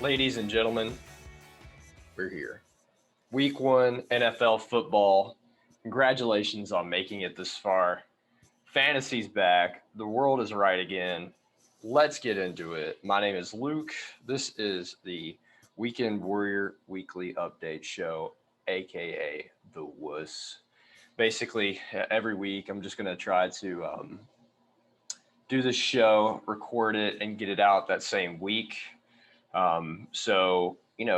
Ladies and gentlemen, we're here. Week 1 NFL football. Congratulations on making it this far. Fantasy's back. The world is right again. Let's get into it. My name is Luke. This is the Weekend Warrior Weekly Update Show, aka The Wuss. Basically, every week I'm just going to try to do this show, record it, and get it out that same week.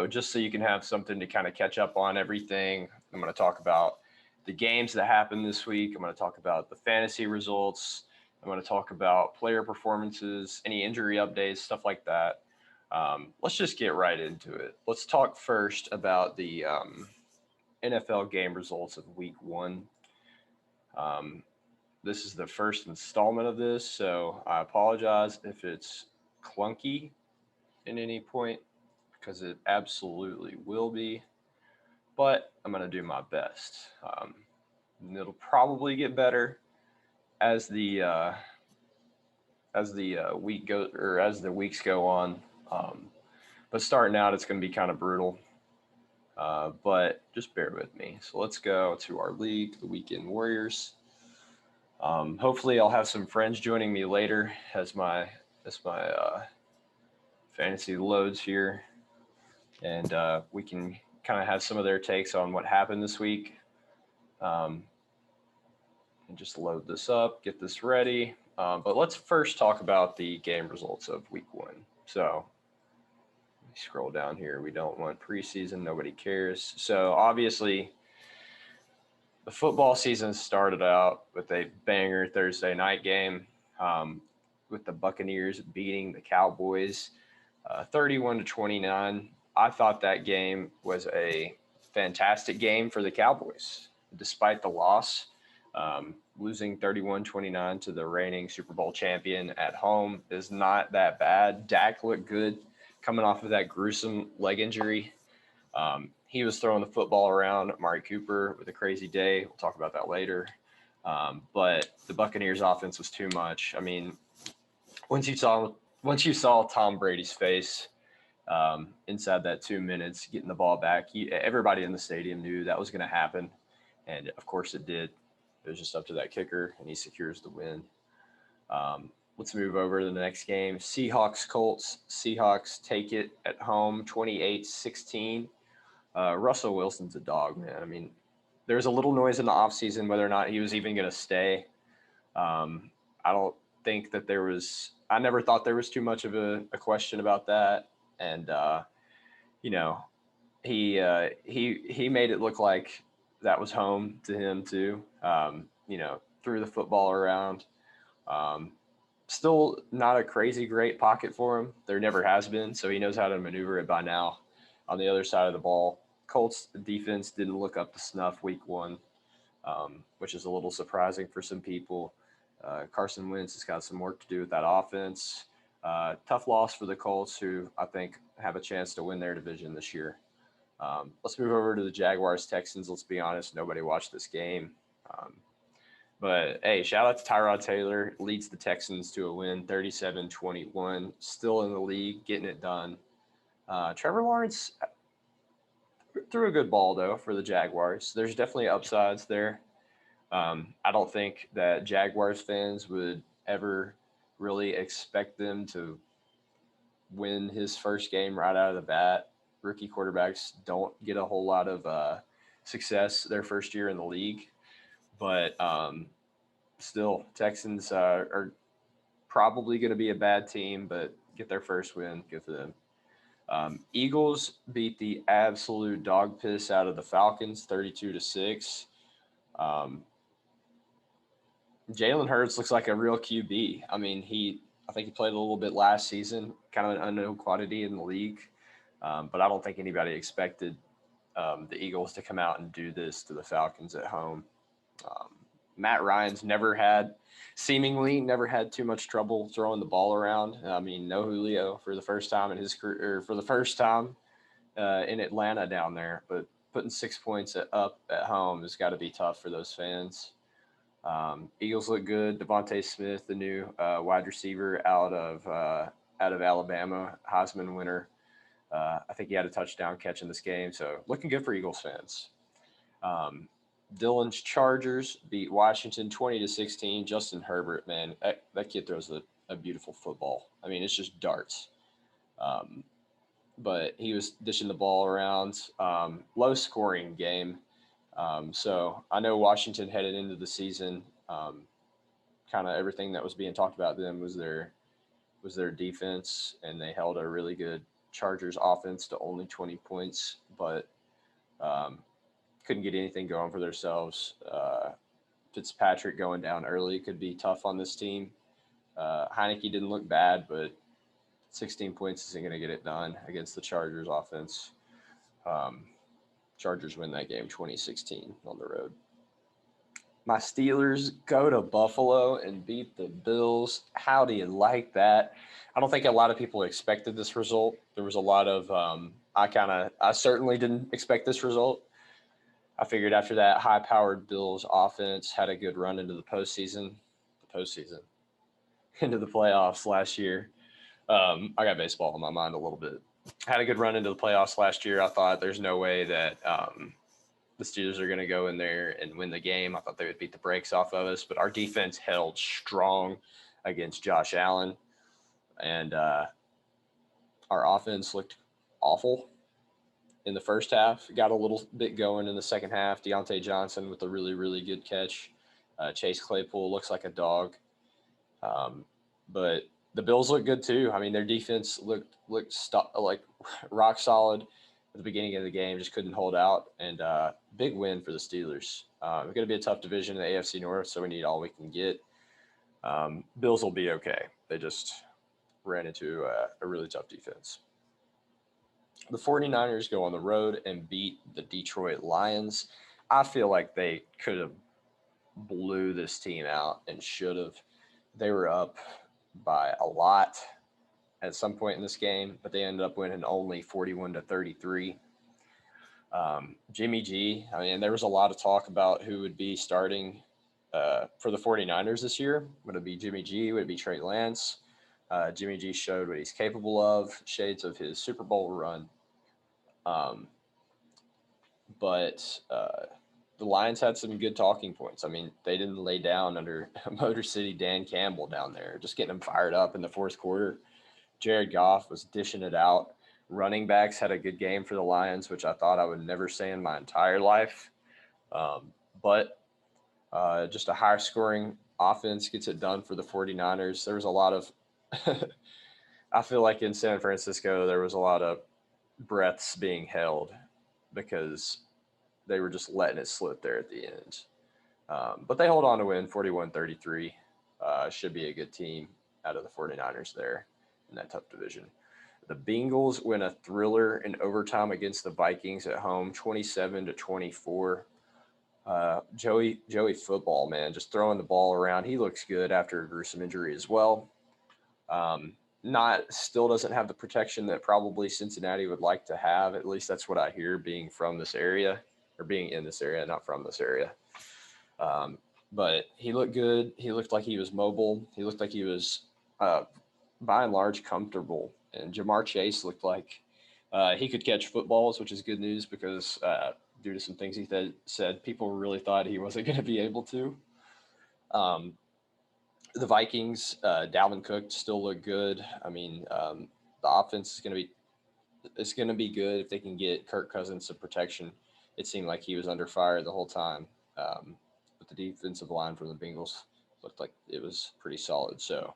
Just so you can have something to kind of catch up on everything, I'm going to talk about the games that happened this week. I'm going to talk about the fantasy results. I'm going to talk about player performances, any injury updates, stuff like that. Let's just get right into it. Let's talk first about the NFL game results of week 1. This is the first installment of this, so I apologize if it's clunky in any point, because it absolutely will be, but I'm going to do my best. It'll probably get better as the week goes, or as the weeks go on. But starting out, it's going to be kind of brutal. But just bear with me. So let's go to our league, the Weekend Warriors. Hopefully, I'll have some friends joining me later as my fantasy loads here, and we can kind of have some of their takes on what happened this week. And just load this up, get this ready. But let's first talk about the game results of week 1. So let me scroll down here. We don't want preseason. Nobody cares. So obviously, the football season started out with a banger Thursday night game with the Buccaneers beating the Cowboys 31-29. I thought that game was a fantastic game for the Cowboys, despite the loss. Losing 31-29 to the reigning Super Bowl champion at home is not that bad. Dak looked good coming off of that gruesome leg injury. He was throwing the football around. Amari Cooper with a crazy day. We'll talk about that later. But the Buccaneers offense was too much. I mean, once you saw Tom Brady's face inside that 2 minutes, getting the ball back, everybody in the stadium knew that was going to happen. And, of course, it did. It was just up to that kicker, and he secures the win. Let's move over to the next game. Seahawks-Colts. Seahawks take it at home, 28-16. Russell Wilson's a dog, man. I mean, there was a little noise in the offseason whether or not he was even going to stay. I don't think that there was – I never thought there was too much of a question about that. And, he made it look like that was home to him too. Threw the football around. Still not a crazy great pocket for him. There never has been, so he knows how to maneuver it by now. On the other side of the ball, Colts defense didn't look up to snuff week 1, which is a little surprising for some people. Carson Wentz has got some work to do with that offense. Tough loss for the Colts, who I think have a chance to win their division this year. Let's move over to the Jaguars Texans. Let's be honest, nobody watched this game. But, hey, shout out to Tyrod Taylor. Leads the Texans to a win, 37-21. Still in the league, getting it done. Trevor Lawrence threw a good ball, though, for the Jaguars. There's definitely upsides there. I don't think that Jaguars fans would ever really expect them to win his first game right out of the bat. Rookie quarterbacks don't get a whole lot of success their first year in the league. But still, Texans are probably going to be a bad team, but get their first win. Good for them. Eagles beat the absolute dog piss out of the Falcons, 32-6. Jalen Hurts looks like a real QB. I mean, I think he played a little bit last season, kind of an unknown quantity in the league. But I don't think anybody expected the Eagles to come out and do this to the Falcons at home. Matt Ryan's seemingly never had too much trouble throwing the ball around. I mean, no Julio for the first time in his career, or for the first time in Atlanta down there. But putting 6 points up at home has got to be tough for those fans. Eagles look good. Devontae Smith, the new wide receiver out of Alabama, Heisman winner, I think he had a touchdown catch in this game, so looking good for Eagles fans. Um, Dylan's Chargers beat Washington 20-16. Justin Herbert, man, that kid throws a beautiful football. I mean, it's just darts. Um, but he was dishing the ball around. Low scoring game. So I know Washington headed into the season. Kind of everything that was being talked about them was their defense, and they held a really good Chargers offense to only 20 points, but um, couldn't get anything going for themselves. Fitzpatrick going down early could be tough on this team. Heineke didn't look bad, but 16 points isn't going to get it done against the Chargers offense. Um, Chargers win that game 2016 on the road. My Steelers go to Buffalo and beat the Bills. How do you like that? I don't think a lot of people expected this result. There was a lot of I certainly didn't expect this result. I figured after that high-powered Bills offense had a good run into the postseason, into the playoffs last year. I got baseball on my mind a little bit. Had a good run into the playoffs last year. I thought there's no way that the Steelers are going to go in there and win the game. I thought they would beat the brakes off of us, but our defense held strong against Josh Allen, and our offense looked awful in the first half. Got a little bit going in the second half. Deontay Johnson with a really, really good catch. Chase Claypool looks like a dog. But the Bills look good too. I mean, their defense looked like rock solid at the beginning of the game, just couldn't hold out. And big win for the Steelers. It's going to be a tough division in the AFC North, so we need all we can get. Bills will be okay. They just ran into a really tough defense. The 49ers go on the road and beat the Detroit Lions. I feel like they could have blew this team out and should have. They were up by a lot at some point in this game, but they ended up winning only 41-33. Jimmy G, I mean, there was a lot of talk about who would be starting for the 49ers this year. Would it be Jimmy G? Would it be Trey Lance? Jimmy G showed what he's capable of, shades of his Super Bowl run. But the Lions had some good talking points. I mean, they didn't lay down under Motor City Dan Campbell down there, just getting them fired up in the fourth quarter. Jared Goff was dishing it out. Running backs had a good game for the Lions, which I thought I would never say in my entire life. But just a higher scoring offense gets it done for the 49ers. There was a lot of I feel like in San Francisco there was a lot of breaths being held because they were just letting it slip there at the end. But they hold on to win 41-33. Should be a good team out of the 49ers there in that tough division. The Bengals win a thriller in overtime against the Vikings at home, 27-24. Joey Football, man, just throwing the ball around. He looks good after a gruesome injury as well. Still doesn't have the protection that probably Cincinnati would like to have. At least that's what I hear being from this area, or being in this area, not from this area. But he looked good. He looked like he was mobile. He looked like he was, by and large, comfortable. And Jamar Chase looked like he could catch footballs, which is good news because due to some things he said, people really thought he wasn't going to be able to. The Vikings, Dalvin Cook still look good. I mean, the offense is going to be good if they can get Kirk Cousins some protection. It seemed like he was under fire the whole time. But the defensive line from the Bengals looked like it was pretty solid. So,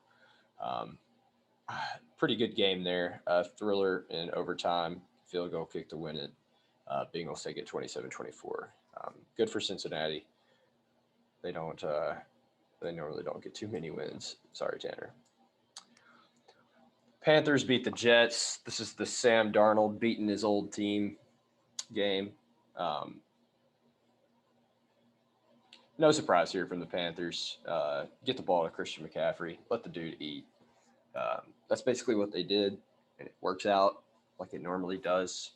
pretty good game there. Thriller in overtime, field goal kick to win it. Bengals take it 27-24. Good for Cincinnati. They normally don't get too many wins. Sorry, Tanner. Panthers beat the Jets. This is the Sam Darnold beating his old team game. No surprise here from the Panthers. Get the ball to Christian McCaffrey. Let the dude eat. That's basically what they did, and it works out like it normally does.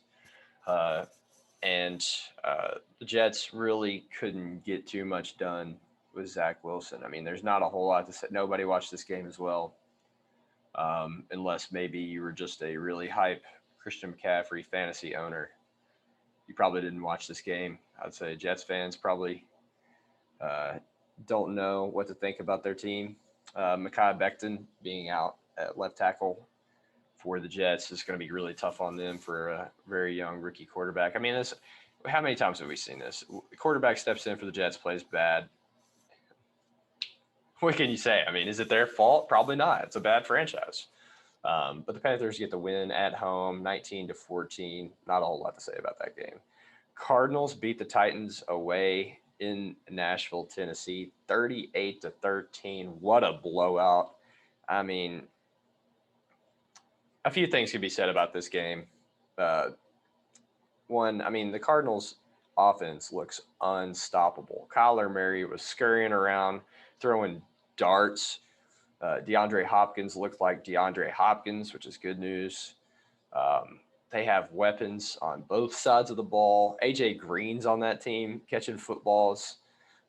And the Jets really couldn't get too much done with Zach Wilson. I mean, there's not a whole lot to say. Nobody watched this game as well, unless maybe you were just a really hype Christian McCaffrey fantasy owner, you probably didn't watch this game. I'd say Jets fans probably uh, don't know what to think about their team. Mekhi Becton being out at left tackle for the Jets is going to be really tough on them for a very young rookie quarterback. I mean, how many times have we seen this? The quarterback steps in for the Jets, plays bad. What can you say? I mean, is it their fault? Probably not. It's a bad franchise. But the Panthers get the win at home, 19-14. Not a whole lot to say about that game. Cardinals beat the Titans away in Nashville, Tennessee, 38-13. What a blowout. I mean, a few things could be said about this game. One, I mean, the Cardinals offense looks unstoppable. Kyler Murray was scurrying around, throwing darts. DeAndre Hopkins looked like DeAndre Hopkins, which is good news. They have weapons on both sides of the ball. A.J. Green's on that team catching footballs.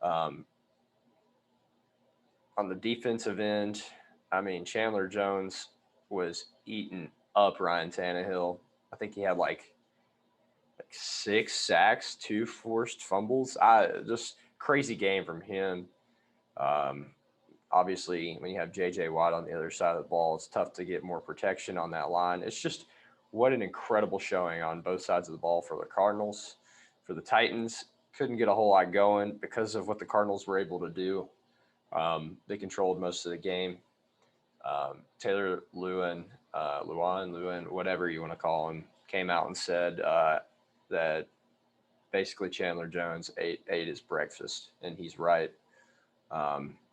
On the defensive end, I mean, Chandler Jones was eating up Ryan Tannehill. I think he had like 6 sacks, 2 forced fumbles. Just crazy game from him. Obviously, when you have J.J. Watt on the other side of the ball, it's tough to get more protection on that line. It's just what an incredible showing on both sides of the ball for the Cardinals. For the Titans, couldn't get a whole lot going because of what the Cardinals were able to do. They controlled most of the game. Taylor Lewan, whatever you want to call him, came out and said that basically Chandler Jones ate his breakfast, and he's right.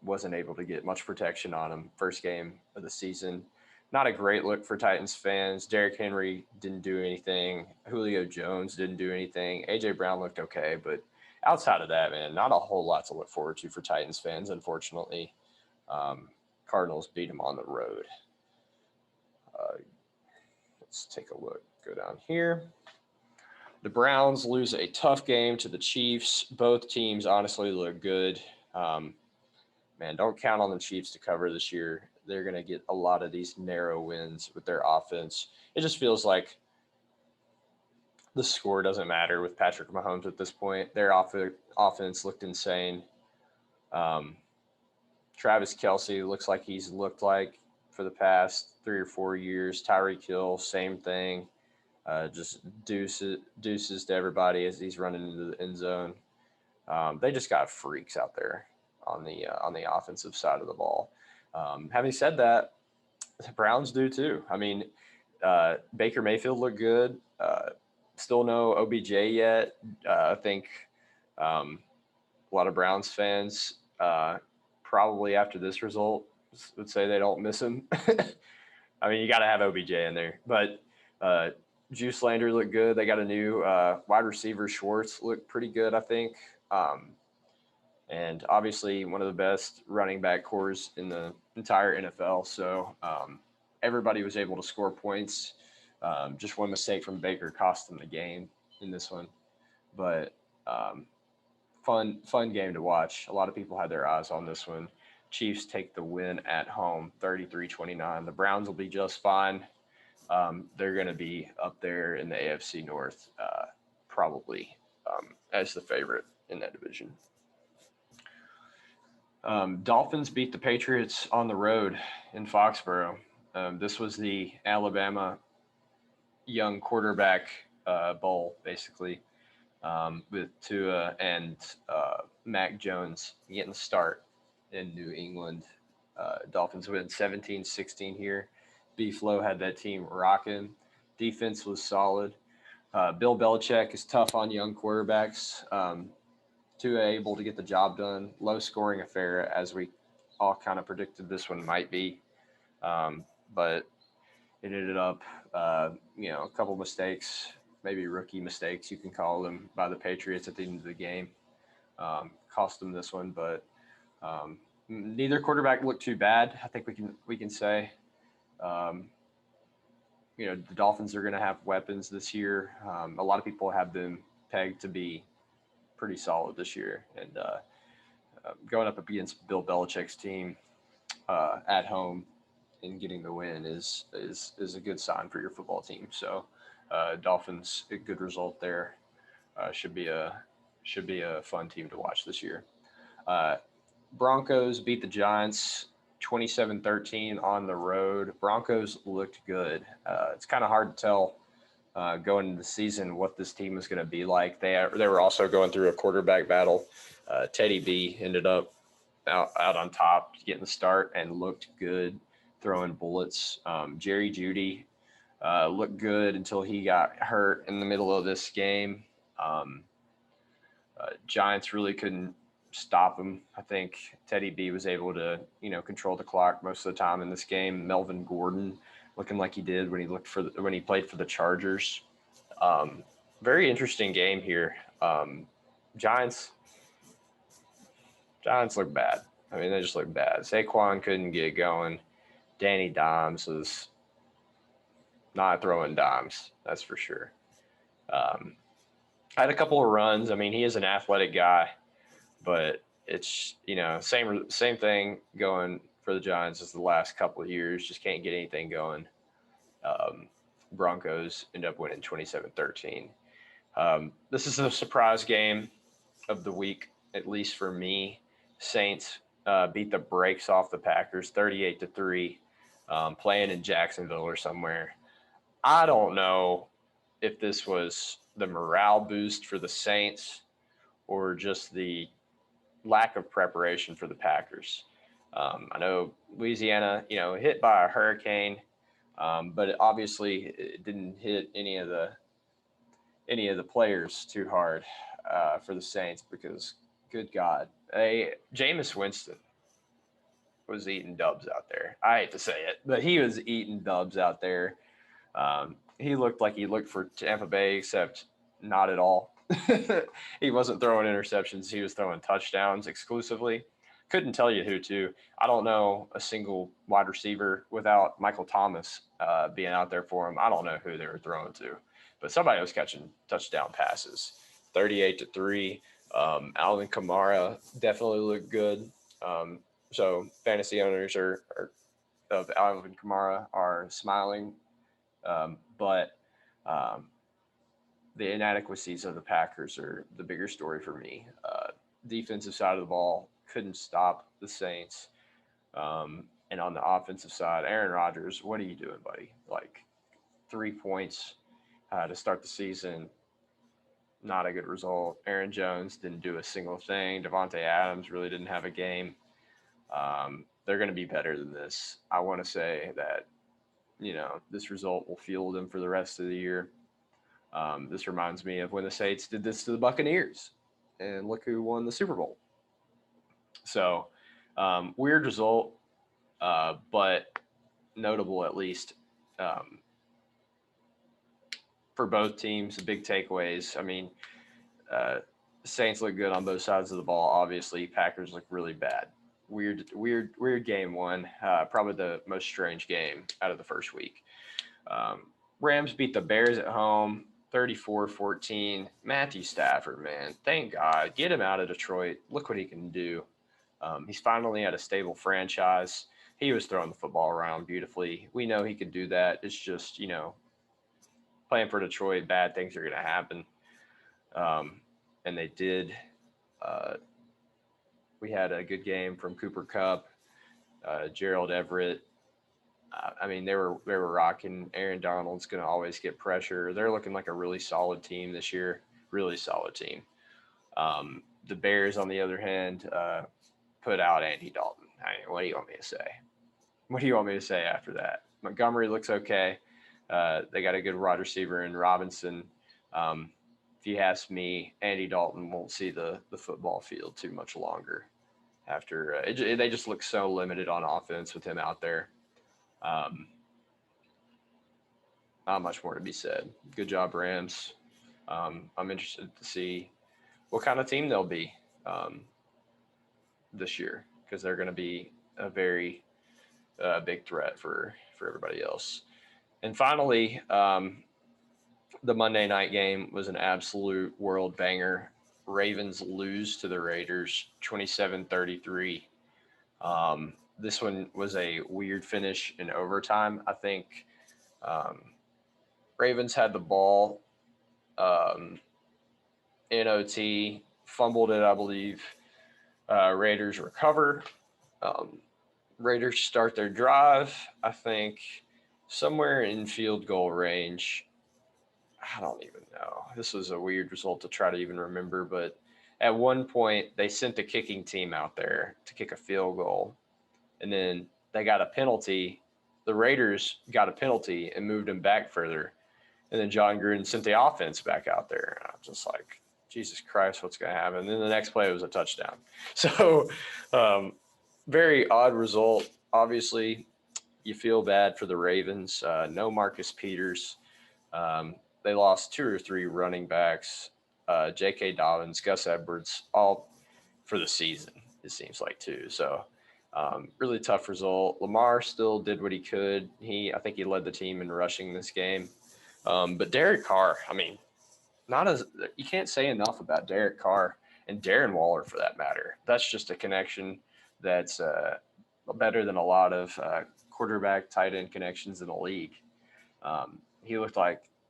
Wasn't able to get much protection on him first game of the season. Not a great look for Titans fans. Derrick Henry didn't do anything. Julio Jones didn't do anything. A.J. Brown looked okay, but outside of that, man, not a whole lot to look forward to for Titans fans, unfortunately. Cardinals beat them on the road. Let's take a look. Go down here. The Browns lose a tough game to the Chiefs. Both teams honestly look good. Man, don't count on the Chiefs to cover this year. They're going to get a lot of these narrow wins with their offense. It just feels like the score doesn't matter with Patrick Mahomes at this point. Their offense looked insane. Travis Kelce looks like he's looked like for the past 3 or 4 years. Tyreek Hill, same thing. Just deuces to everybody as he's running into the end zone. They just got freaks out there on the offensive side of the ball. Having said that, the Browns do too. I mean, Baker Mayfield looked good. Still no OBJ yet. I think a lot of Browns fans probably after this result would say they don't miss him. I mean, you got to have OBJ in there. But Juice Lander looked good. They got a new wide receiver, Schwartz, looked pretty good, I think. And obviously one of the best running back cores in the entire NFL. So everybody was able to score points. Just one mistake from Baker cost them the game in this one. But fun game to watch. A lot of people had their eyes on this one. Chiefs take the win at home, 33-29. The Browns will be just fine. They're going to be up there in the AFC North, probably as the favorite in that division. Dolphins beat the Patriots on the road in Foxborough. This was the Alabama young quarterback bowl, basically, with Tua and Mac Jones getting the start in New England. Dolphins win 17-16 here. B-Flow had that team rocking. Defense was solid. Bill Belichick is tough on young quarterbacks. Tua able to get the job done. Low-scoring affair, as we all kind of predicted this one might be. But it ended up, a couple mistakes, maybe rookie mistakes, you can call them, by the Patriots at the end of the game. Cost them this one, but neither quarterback looked too bad, I think we can say. The Dolphins are going to have weapons this year. A lot of people have them pegged to be pretty solid this year, and going up against Bill Belichick's team at home and getting the win is a good sign for your football team. So Dolphins, a good result there. Should be a fun team to watch this year. Uh, Broncos beat the Giants 27-13 on the road. Broncos looked good. It's kind of hard to tell going into the season what this team was going to be like. They were also going through a quarterback battle. Teddy B ended up out on top, getting the start, and looked good, throwing bullets. Jerry Jeudy looked good until he got hurt in the middle of this game. Um, Giants really couldn't stop him. I think Teddy B was able to, control the clock most of the time in this game. Melvin Gordon looking like he did when he played for the Chargers. Um, Very interesting game here. Giants Giants look bad. I mean, they just look bad. Saquon couldn't get going. Danny Dimes was not throwing dimes, that's for sure. Um, had a couple of runs. I mean, he is an athletic guy, but it's same thing going for the Giants as the last couple of years. Just can't get anything going. Um, Broncos end up winning 27-13. This is a surprise game of the week, at least for me. Saints beat the brakes off the Packers 38-3, playing in Jacksonville or somewhere. I don't know if this was the morale boost for the Saints or just the lack of preparation for the Packers. I know Louisiana, hit by a hurricane, but obviously it didn't hit any of the players too hard for the Saints because, good God, Jameis Winston was eating dubs out there. I hate to say it, but he was eating dubs out there. He looked like he looked for Tampa Bay, except not at all. He wasn't throwing interceptions. He was throwing touchdowns exclusively. Couldn't tell you who to. I don't know a single wide receiver without Michael Thomas being out there for him. I don't know who they were throwing to, but somebody was catching touchdown passes. 38-3. Alvin Kamara definitely looked good. So fantasy owners of Alvin Kamara are smiling, but the inadequacies of the Packers are the bigger story for me. Defensive side of the ball couldn't stop the Saints. And on the offensive side, Aaron Rodgers, what are you doing, buddy? Like 3 points to start the season, not a good result. Aaron Jones didn't do a single thing. Devontae Adams really didn't have a game. They're going to be better than this. I want to say that, this result will fuel them for the rest of the year. This reminds me of when the Saints did this to the Buccaneers, and look who won the Super Bowl. So, weird result, but notable at least for both teams. The big takeaways. I mean, Saints look good on both sides of the ball. Obviously, Packers look really bad. Weird game one. Probably the most strange game out of the first week. Rams beat the Bears at home 34-14. Matthew Stafford, man, thank God. Get him out of Detroit. Look what he can do. He's finally at a stable franchise. He was throwing the football around beautifully. We know he could do that. It's just, playing for Detroit, bad things are going to happen. And they did. We had a good game from Cooper Kupp, Gerald Everett. I mean, they were rocking. Aaron Donald's going to always get pressure. They're looking like a really solid team this year. Really solid team. The Bears, on the other hand, put out Andy Dalton. I mean, what do you want me to say? What do you want me to say after that? Montgomery looks okay. They got a good wide receiver in Robinson. If you ask me, Andy Dalton won't see the football field too much longer. After they just look so limited on offense with him out there. Not much more to be said. Good job, Rams. I'm interested to see what kind of team they'll be this year, because they're going to be a very big threat for everybody else. And finally, the Monday night game was an absolute world banger. Ravens lose to the Raiders 27-33. This one was a weird finish in overtime. I think Ravens had the ball in OT, fumbled it, I believe. Raiders recover. Um, Raiders start their drive, I think, somewhere in field goal range. I don't even know. This was a weird result to try to even remember, but at one point they sent the kicking team out there to kick a field goal, and then they got a penalty. The Raiders got a penalty and moved them back further, and then John Gruden sent the offense back out there. And I'm just like, Jesus Christ, what's going to happen? And then the next play was a touchdown. So, very odd result. Obviously, you feel bad for the Ravens. No Marcus Peters. They lost 2 or 3 running backs, J.K. Dobbins, Gus Edwards, all for the season, it seems like, too. So really tough result. Lamar still did what he could. I think he led the team in rushing this game. But Derek Carr, I mean, you can't say enough about Derek Carr and Darren Waller for that matter. That's just a connection that's better than a lot of quarterback tight end connections in the league.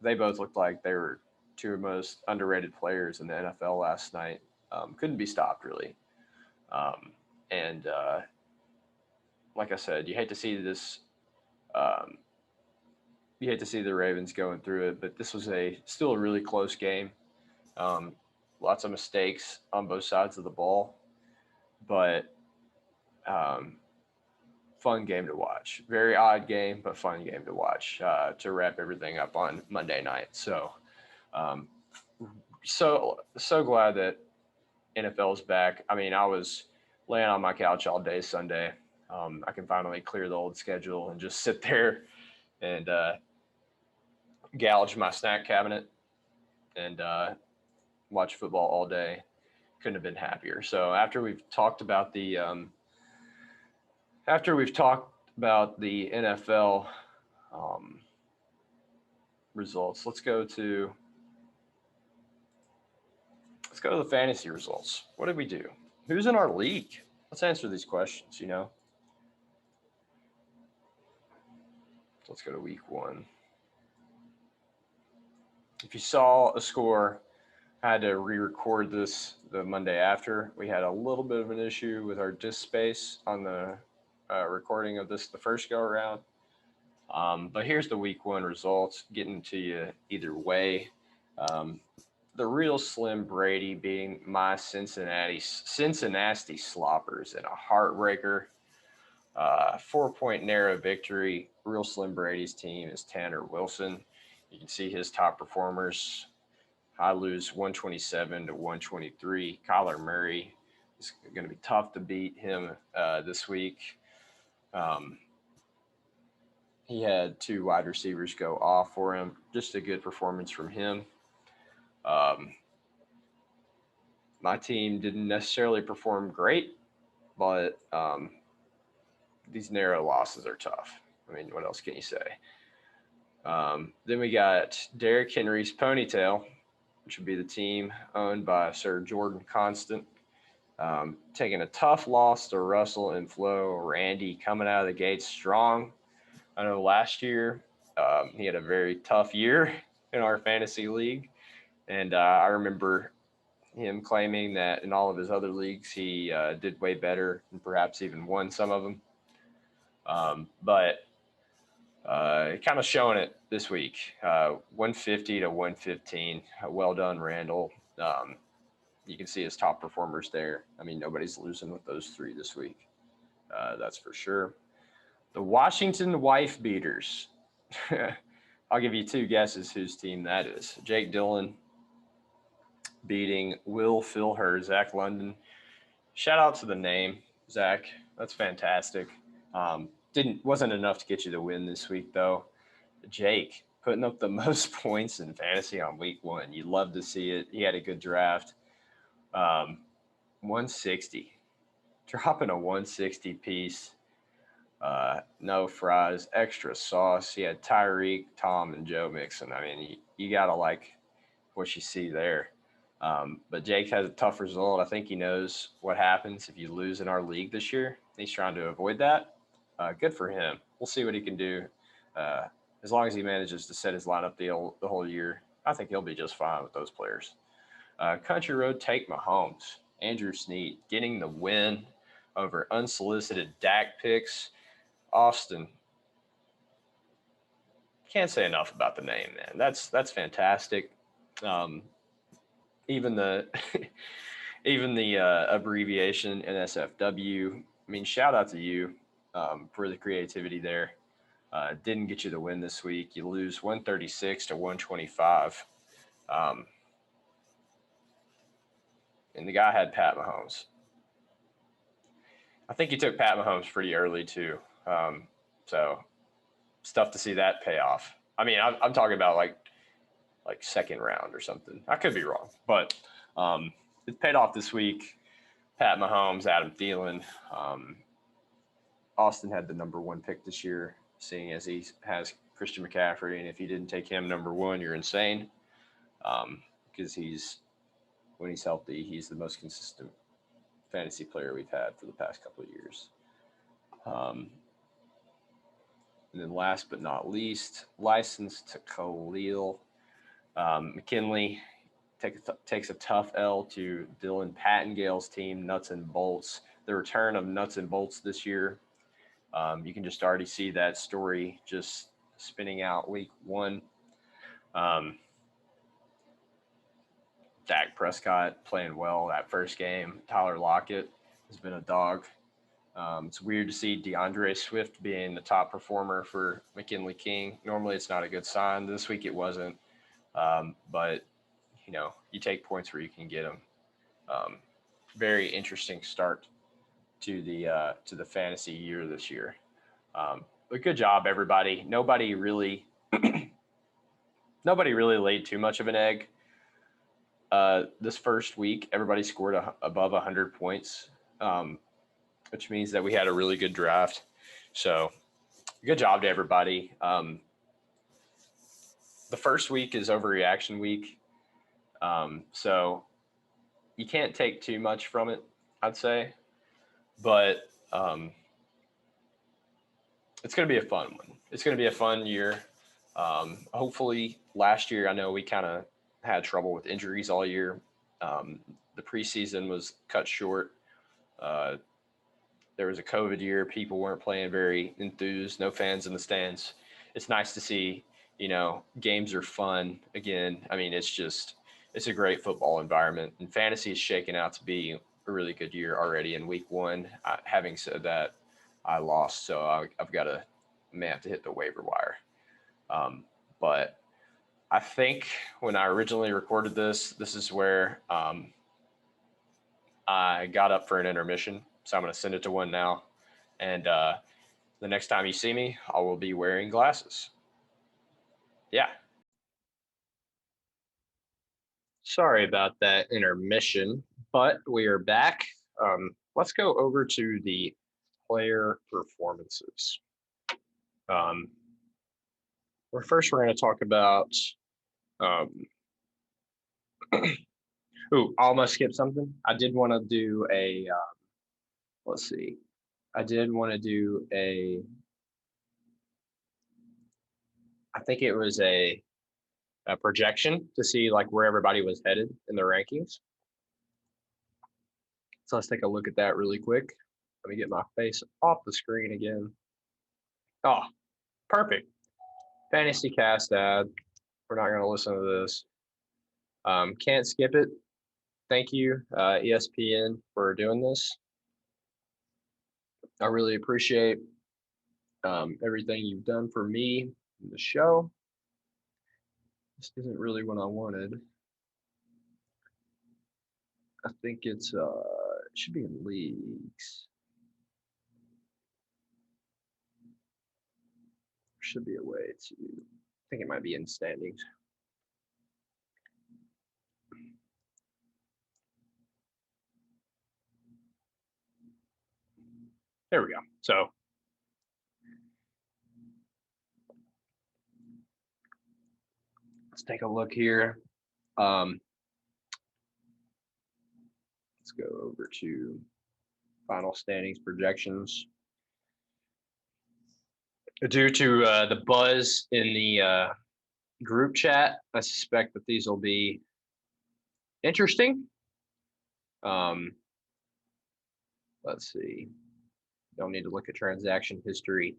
They both looked like they were 2 most underrated players in the NFL last night. Couldn't be stopped, really. And like I said, you hate to see this. You hate to see the Ravens going through it, but this was still a really close game. Lots of mistakes on both sides of the ball, but fun game to watch. Very odd game, but fun game to watch to wrap everything up on Monday night. So, so glad that NFL is back. I mean, I was laying on my couch all day Sunday. I can finally clear the old schedule and just sit there and gouge my snack cabinet and watch football all day. Couldn't have been happier. So after we've talked about the NFL results, let's go to the fantasy results. What did we do? Who's in our league? Let's answer these questions, Let's go to week 1. If you saw a score, I had to re-record this the Monday after. We had a little bit of an issue with our disk space on the recording of this the first go around. But here's the week 1 results, getting to you either way. The real Slim Brady being my Cincinnati Sloppers in a heartbreaker. 4-point narrow victory. Real Slim Brady's team is Tanner Wilson. You can see his top performers. I lose 127 to 123. Kyler Murray is going to be tough to beat him this week. He had 2 wide receivers go off for him. Just a good performance from him. My team didn't necessarily perform great, but these narrow losses are tough. I mean, what else can you say? Then we got Derrick Henry's Ponytail, which would be the team owned by Sir Jordan Constant, taking a tough loss to Russell and Flo. Randy coming out of the gate strong. I know last year he had a very tough year in our fantasy league, and I remember him claiming that in all of his other leagues he did way better and perhaps even won some of them. But kind of showing it this week, 150 to 115. Well done, Randall. You can see his top performers there. I mean, nobody's losing with those 3 this week. That's for sure. The Washington Wife Beaters. I'll give you 2 guesses whose team that is. Jake Dillon beating Will Philher, Zach London. Shout out to the name, Zach. That's fantastic. Wasn't enough to get you the win this week, though. Jake putting up the most points in fantasy on week 1. You love to see it. He had a good draft. 160. Dropping a 160 piece. No fries, extra sauce. He had Tyreek, Tom, and Joe Mixon. I mean, you got to like what you see there. But Jake has a tough result. I think he knows what happens if you lose in our league this year. He's trying to avoid that. Good for him. We'll see what he can do as long as he manages to set his lineup the whole year, I think he'll be just fine with those players. Country Road, take Mahomes. Andrew Snead getting the win over unsolicited Dak picks. Austin, can't say enough about the name, man. That's fantastic. Even the even the abbreviation NSFW. I mean, shout out to you for the creativity there. Didn't get you the win this week. You lose 136 to 125. And the guy had Pat Mahomes. I think he took Pat Mahomes pretty early too. So it's tough to see that pay off. I mean, I'm talking about like second round or something. I could be wrong, but it paid off this week. Pat Mahomes, Adam Thielen. Austin had the number one pick this year, seeing as he has Christian McCaffrey, and if you didn't take him number one, you're insane. Because when he's healthy, he's the most consistent fantasy player we've had for the past couple of years. And then last but not least, licensed to Khalil. McKinley takes a tough L to Dylan Pattengale's team, Nuts and Bolts. The return of Nuts and Bolts this year. You can just already see that story just spinning out week one. Dak Prescott playing well that first game. Tyler Lockett has been a dog. It's weird to see DeAndre Swift being the top performer for McKinley King. Normally, it's not a good sign. This week, it wasn't. But, you take points where you can get them. Very interesting start to the fantasy year this year. But good job, everybody. Nobody really laid too much of an egg. This first week, everybody scored above 100 points. Which means that we had a really good draft. So good job to everybody. The first week is overreaction week. So you can't take too much from it, I'd say. But it's going to be a fun one. It's going to be a fun year. Hopefully last year, I know we kind of had trouble with injuries all year. The preseason was cut short. There was a COVID year. People weren't playing very enthused. No fans in the stands. It's nice to see, games are fun again. I mean, it's a great football environment. And fantasy is shaking out to be a really good year already in week one. Having said that, I lost. So I may have to hit the waiver wire. But I think when I originally recorded this is where I got up for an intermission. So I'm going to send it to one now. And the next time you see me, I will be wearing glasses. Yeah. Sorry about that intermission, but we are back. Let's go over to the player performances. We're going to talk about I almost skipped something. I did want to do a let's see. I did want to do I think it was a projection to see like where everybody was headed in the rankings. So let's take a look at that really quick. Let me get my face off the screen again. Oh, perfect. Fantasy cast ad. We're not going to listen to this. Can't skip it. Thank you, ESPN, for doing this. I really appreciate everything you've done for me in the show. This isn't really what I wanted. I think it should be in leagues. There should be a way to, I think it might be in standings. There we go. So let's take a look here. Let's go over to final standings projections. Due to the buzz in the group chat, I suspect that these will be interesting. Let's see. Don't need to look at transaction history.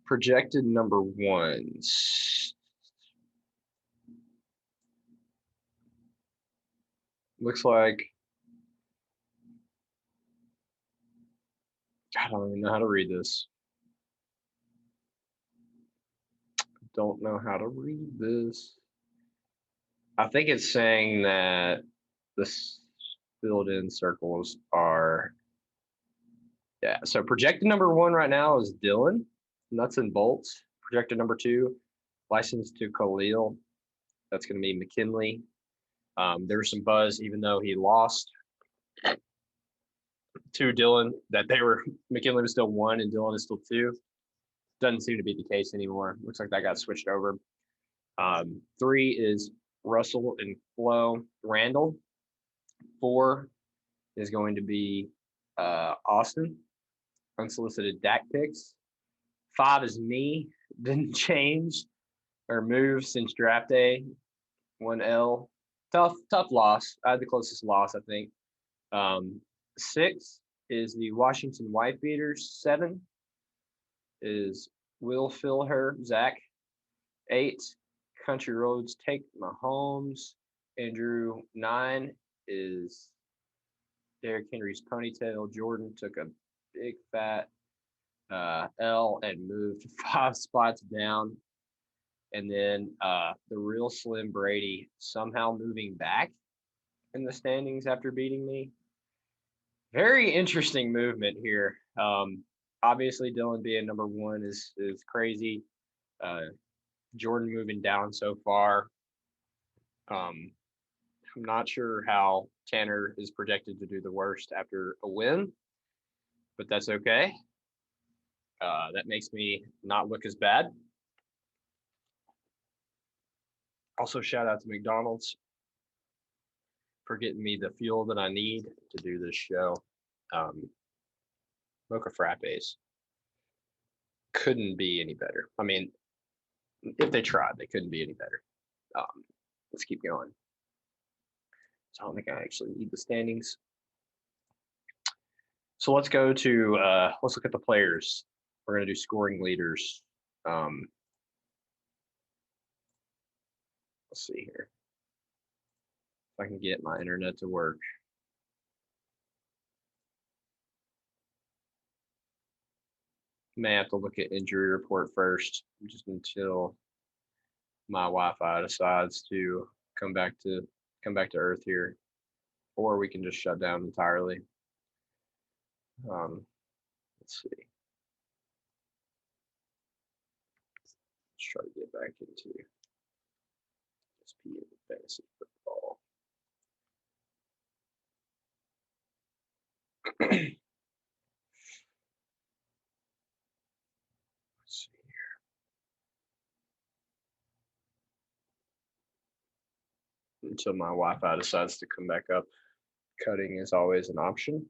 Projected number ones. Looks like I don't even know how to read this. Don't know how to read this. I think it's saying that the filled in circles are, yeah. So projected number one right now is Dylan, nuts and bolts. Projected number two, licensed to Khalil. That's going to be McKinley. There was some buzz, even though he lost to Dylan, that McKinley was still one and Dylan is still two. Doesn't seem to be the case anymore. Looks like that got switched over. Three is Russell and Flo Randall. Four is going to be Austin. Unsolicited Dak picks. Five is me. Didn't change or move since draft day. 1L. Tough loss. I had the closest loss, I think. 6 is the Washington White Beaters. 7 is Will Fill Her, Zach. 8, Country Roads Take Mahomes. Andrew. 9 is Derrick Henry's ponytail. Jordan took a big fat L and moved 5 spots down. And then the real Slim Brady somehow moving back in the standings after beating me. Very interesting movement here. Obviously, Dylan being number one is crazy. Jordan moving down so far. I'm not sure how Tanner is projected to do the worst after a win, but that's okay. That makes me not look as bad. Also, shout out to McDonald's for getting me the fuel that I need to do this show. Mocha frappes couldn't be any better. I mean, if they tried, they couldn't be any better. Let's keep going. So I don't think I actually need the standings. So let's go to let's look at the players. We're going to do scoring leaders. Let's see here. If I can get my internet to work. May have to look at injury report first, just until my Wi-Fi decides to come back to earth here, or we can just shut down entirely. Let's see. Let's try to get back into SP fantasy football. Let's see here. Until my Wi-Fi decides to come back up, cutting is always an option.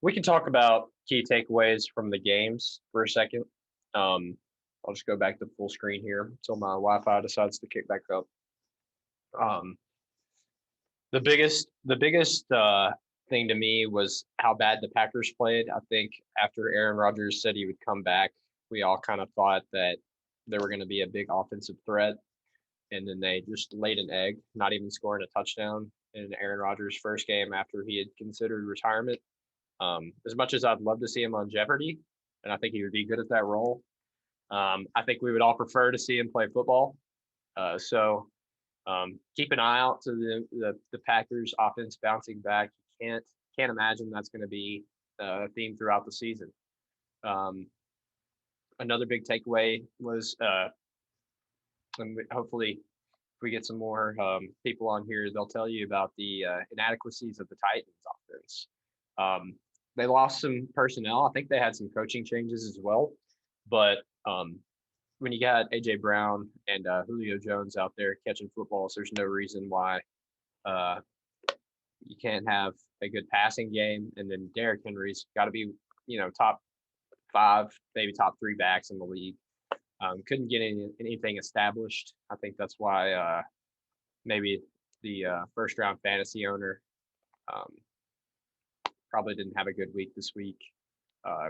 We can talk about key takeaways from the games for a second. I'll just go back to full screen here until my Wi-Fi decides to kick back up. The biggest thing to me was how bad the Packers played. I think after Aaron Rodgers said he would come back, we all kind of thought that they were going to be a big offensive threat, and then they just laid an egg, not even scoring a touchdown in Aaron Rodgers' first game after he had considered retirement. As much as I'd love to see him on Jeopardy, and I think he would be good at that role, I think we would all prefer to see him play football. So keep an eye out to the Packers offense bouncing back. You can't imagine that's going to be a theme throughout the season. Another big takeaway was, and hopefully if we get some more people on here, they'll tell you about the inadequacies of the Titans offense. They lost some personnel. I think they had some coaching changes as well. But when you got A.J. Brown and Julio Jones out there catching footballs, there's no reason why Uh, you can't have a good passing game, and then Derrick Henry's got to be, top 5, maybe top 3 backs in the league. Couldn't get anything established. I think that's why maybe the first round fantasy owner probably didn't have a good week this week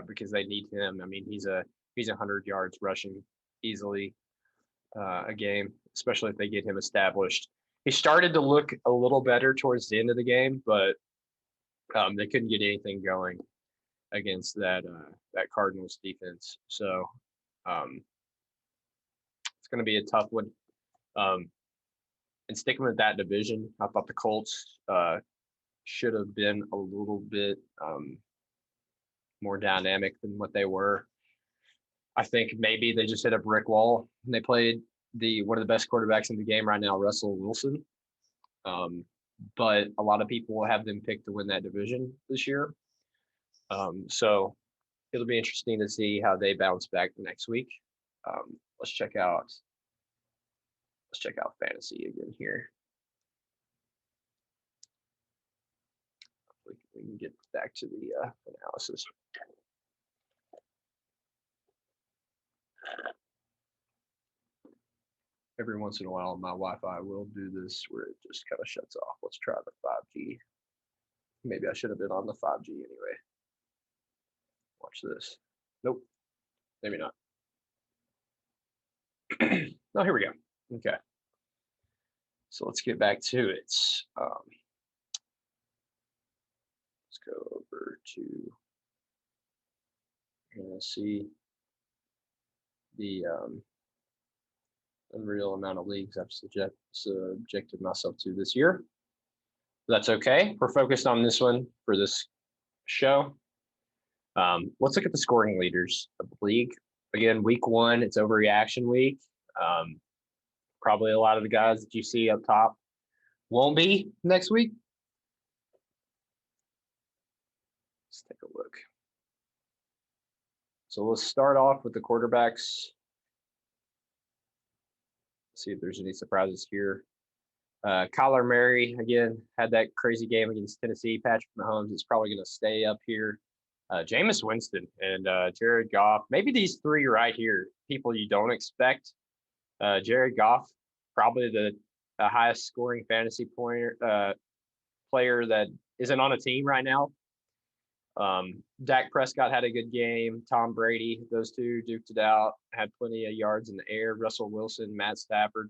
because they need him. I mean, he's 100 yards rushing easily a game, especially if they get him established. He started to look a little better towards the end of the game, but they couldn't get anything going against that Cardinals defense. So it's going to be a tough one. And sticking with that division, I thought the Colts should have been a little bit more dynamic than what they were. I think maybe they just hit a brick wall. And they played one of the best quarterbacks in the game right now, Russell Wilson. But a lot of people have them picked to win that division this year. So it'll be interesting to see how they bounce back next week. Let's check out fantasy again here. We can get back to the analysis. Every once in a while, my Wi-Fi will do this where it just kind of shuts off. Let's try the 5G. Maybe I should have been on the 5G anyway. Watch this. Nope. Maybe not. Oh, here we go. Okay. So let's get back to it. Let's go over to see the unreal amount of leagues I've subjected myself to this year. That's okay. We're focused on this one for this show. Let's look at the scoring leaders of the league. Again, week 1, it's overreaction week. Probably a lot of the guys that you see up top won't be next week. Let's take a look. So let's start off with the quarterbacks. See if there's any surprises here. Kyler Murray, again, had that crazy game against Tennessee. Patrick Mahomes is probably going to stay up here. Jameis Winston and Jared Goff. Maybe these 3 right here, people you don't expect. Jared Goff, probably the highest scoring fantasy player that isn't on a team right now. Dak Prescott had a good game. Tom Brady, those two duked it out, had plenty of yards in the air. Russell Wilson, Matt Stafford.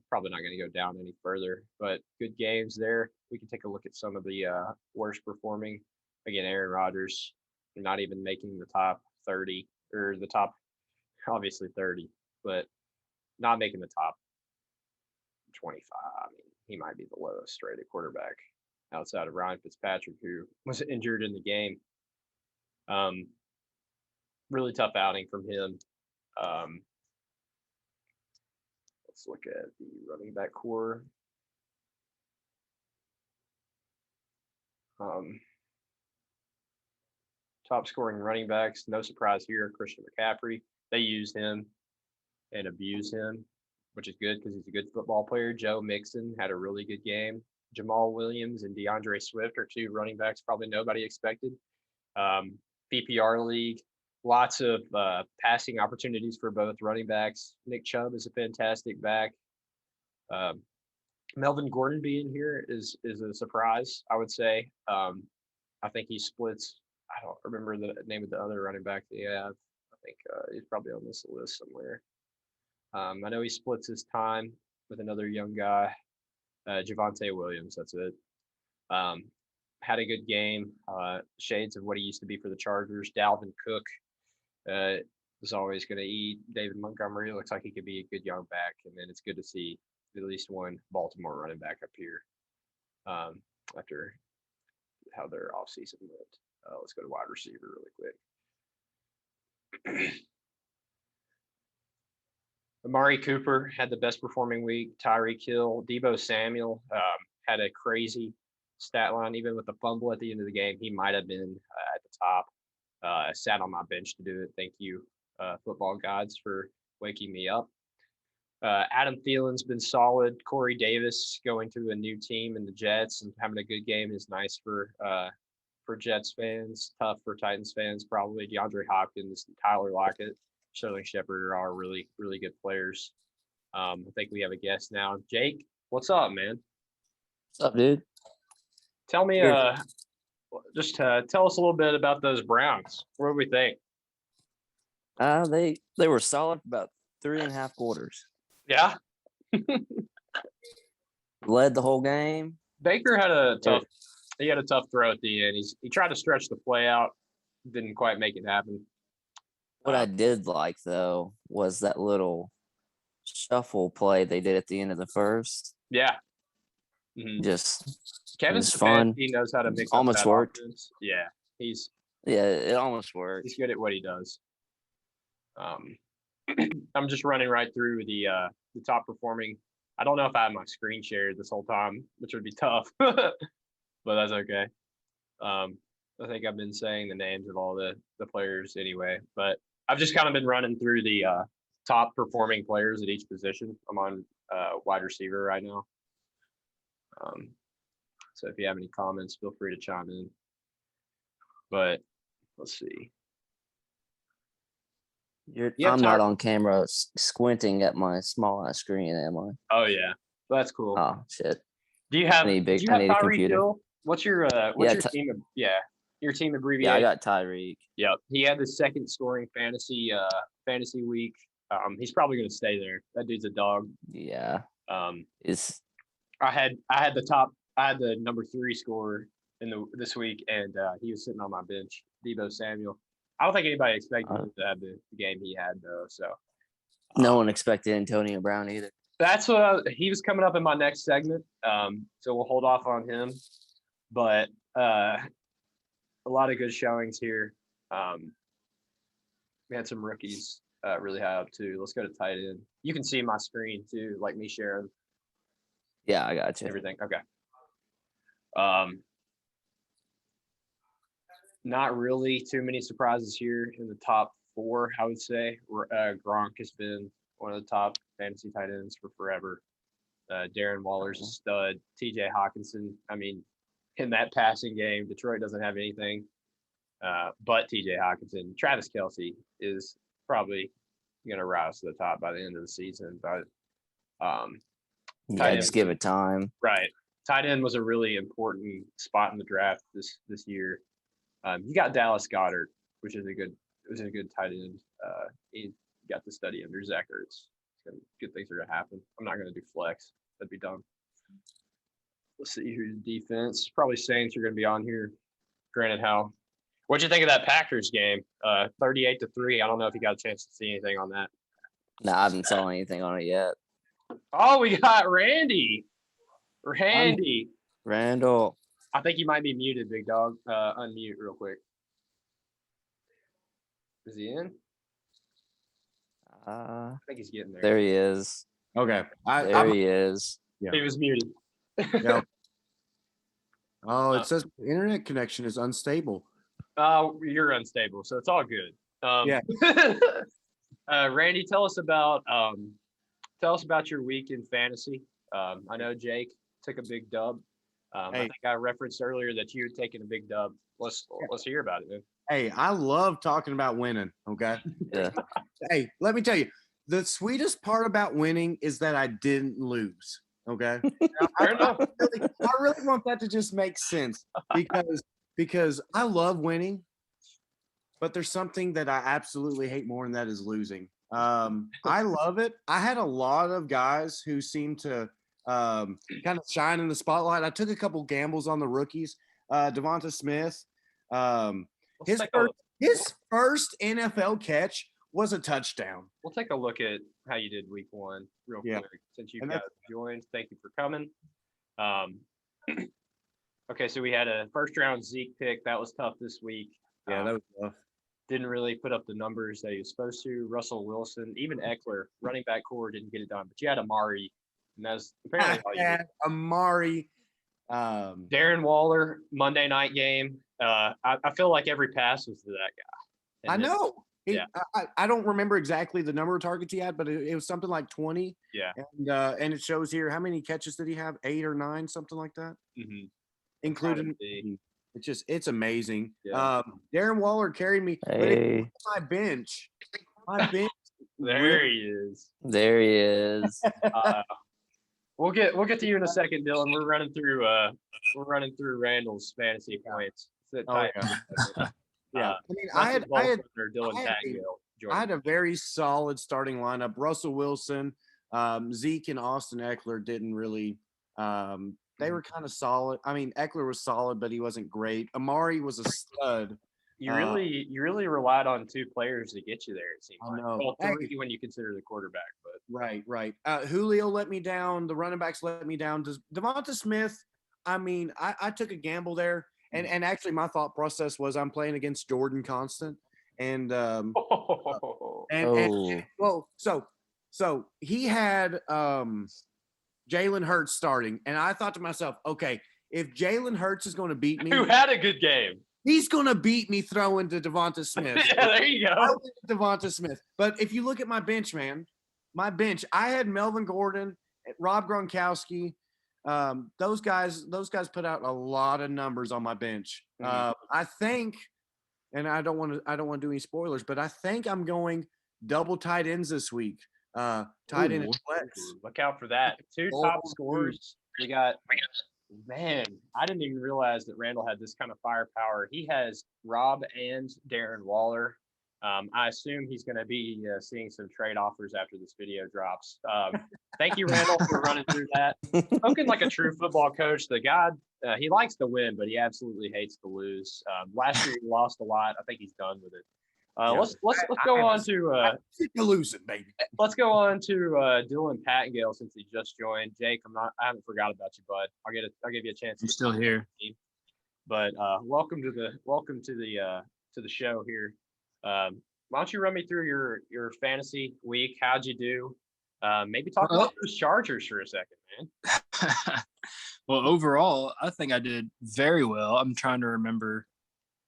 Probably not going to go down any further, but good games there. We can take a look at some of the worst performing. Again, Aaron Rodgers, not even making the top 30 or the top, obviously 30, but not making the top 25. I mean, he might be the lowest rated quarterback outside of Ryan Fitzpatrick, who was injured in the game. Really tough outing from him. Let's look at the running back core. Top scoring running backs, no surprise here, Christian McCaffrey. They used him and abused him, which is good because he's a good football player. Joe Mixon had a really good game. Jamal Williams and DeAndre Swift are 2 running backs probably nobody expected. PPR league, lots of passing opportunities for both running backs. Nick Chubb is a fantastic back. Melvin Gordon being here is a surprise, I would say. I think he splits. I don't remember the name of the other running back they have. I think he's probably on this list somewhere. I know he splits his time with another young guy, Javonte Williams. That's it. Had a good game. Shades of what he used to be for the Chargers. Dalvin Cook is always going to eat. David Montgomery looks like he could be a good young back. And then it's good to see at least one Baltimore running back up here after how their offseason went. Let's go to wide receiver really quick. Amari Cooper had the best performing week. Tyreek Hill, Deebo Samuel had a crazy stat line. Even with the fumble at the end of the game, he might have been at the top. I sat on my bench to do it. Thank you, football gods, for waking me up. Adam Thielen's been solid. Corey Davis going to a new team in the Jets and having a good game is nice for Jets fans. Tough for Titans fans, probably. DeAndre Hopkins, Tyler Lockett, Sterling Shepard are all really, really good players. I think we have a guest now. Jake, what's up, man? What's up, dude? Tell me, just tell us a little bit about those Browns. What do we think? They were solid for about 3.5 quarters. Yeah. Led the whole game. Baker had a tough throw at the end. He tried to stretch the play out, didn't quite make it happen. What I did like though was that little shuffle play they did at the end of the first. Yeah. Mm-hmm. Just Kevin fun. He knows how to mix almost up that worked. Offense. Yeah. It almost worked. He's good at what he does. I'm just running right through the top performing. I don't know if I have my screen shared this whole time, which would be tough, but that's okay. I think I've been saying the names of all the players anyway, but I've just kind of been running through the top performing players at each position. I'm on wide receiver right now. So if you have any comments, feel free to chime in. But let's see. I'm not on camera squinting at my small ass screen, am I? Oh yeah, that's cool. Oh shit. Do you have? I need a computer. Hill? What's your team? Your team abbreviation. Yeah, I got Tyreek. Yep, he had the second scoring fantasy week. He's probably gonna stay there. That dude's a dog. Yeah. I had the number 3 scorer this week, and he was sitting on my bench, Deebo Samuel. I don't think anybody expected him to have the game he had, though. So no one expected Antonio Brown either. That's what he was coming up in my next segment. So we'll hold off on him. But a lot of good showings here. We had some rookies really high up too. Let's go to tight end. You can see my screen too, like me sharing. Yeah, I got you. Everything. Okay. Not really too many surprises here in the top 4, I would say. Gronk has been one of the top fantasy tight ends for forever. Darren Waller's a stud. TJ Hawkinson, I mean, in that passing game, Detroit doesn't have anything but TJ Hawkinson. Travis Kelce is probably going to rise to the top by the end of the season. But just give it time. Right. Tight end was a really important spot in the draft this year. You got Dallas Goedert, which is a good tight end. He got to study under Zach Ertz. Good things are going to happen. I'm not going to do flex. That'd be dumb. Let's see who's defense. Probably Saints are going to be on here. Granted, what'd you think of that Packers game? 38-3. I don't know if you got a chance to see anything on that. No, I haven't saw anything on it yet. Oh, we got Randy. Randall. I think you might be muted, big dog. Unmute real quick. Is he in? I think he's getting there. There he is. Okay. He is. Yeah. He was muted. Yep. Oh, it says internet connection is unstable. You're unstable, so it's all good. Yeah. Randy, tell us about your week in fantasy. I know Jake took a big dub. I think I referenced earlier that you had taken a big dub. Let's hear about it, man. Hey, I love talking about winning, okay? Yeah. Hey, let me tell you, the sweetest part about winning is that I didn't lose, okay? I really want that to just make sense because I love winning, but there's something that I absolutely hate more, and that is losing. I love it. I had a lot of guys who seem to kind of shine in the spotlight. I took a couple gambles on the rookies. Devonta Smith, his first NFL catch was a touchdown. We'll take a look at how you did week 1 real quick since you guys joined. Thank you for coming. Okay, so we had a first round Zeke pick. That was tough this week. Yeah, that was tough. Didn't really put up the numbers that he was supposed to. Russell Wilson, even Eckler, running back core didn't get it done. But you had Amari, and that's apparently all you did. Amari. Darren Waller, Monday night game. I feel like every pass was to that guy. I know. I don't remember exactly the number of targets he had, but it was something like 20. Yeah. And it shows here how many catches did he have? 8 or 9, something like that. Mm-hmm. Including it's amazing. Yeah. Darren Waller carried me, but Hey, my bench. There he is. there he is. We'll get to you in a second, Dylan. We're running through Randall's fantasy points. Yeah. I had a very solid starting lineup. Russell Wilson, Zeke, and Austin Eckler didn't really. They were kind of solid. I mean, Eckler was solid, but he wasn't great. Amari was a stud. You really relied on 2 players to get you there. It seemed like. Well, 3 when you consider the quarterback, but right. Julio let me down. The running backs let me down. Devonta Smith. I mean, I took a gamble there, and actually, my thought process was I'm playing against Jordan Constant, and so he had Jalen Hurts starting, and I thought to myself, okay, if Jalen Hurts is going to beat me, who had a good game. He's going to beat me throwing to Devonta Smith. Yeah, there you go. I went to Devonta Smith. But if you look at my bench, man, I had Melvin Gordon, Rob Gronkowski. Those guys put out a lot of numbers on my bench. I think, and I don't want to do any spoilers, but I think I'm going double tight ends this week. Tight end and flex. Look out for that. 2 top scorers. We got. Man, I didn't even realize that Randall had this kind of firepower. He has Rob and Darren Waller. I assume he's going to be seeing some trade offers after this video drops. Thank you, Randall, for running through that. Spoken like a true football coach. The guy, he likes to win, but he absolutely hates to lose. Last year he lost a lot. I think he's done with it. Let's go on to losing, baby. Let's go on to Dylan Pattingale since he just joined. Jake, I haven't forgot about you, bud. I'll give you a chance. I'm still here. But welcome to the show here. Why don't you run me through your fantasy week? How'd you do? Maybe talk about those Chargers for a second, man. Well, overall, I think I did very well. I'm trying to remember.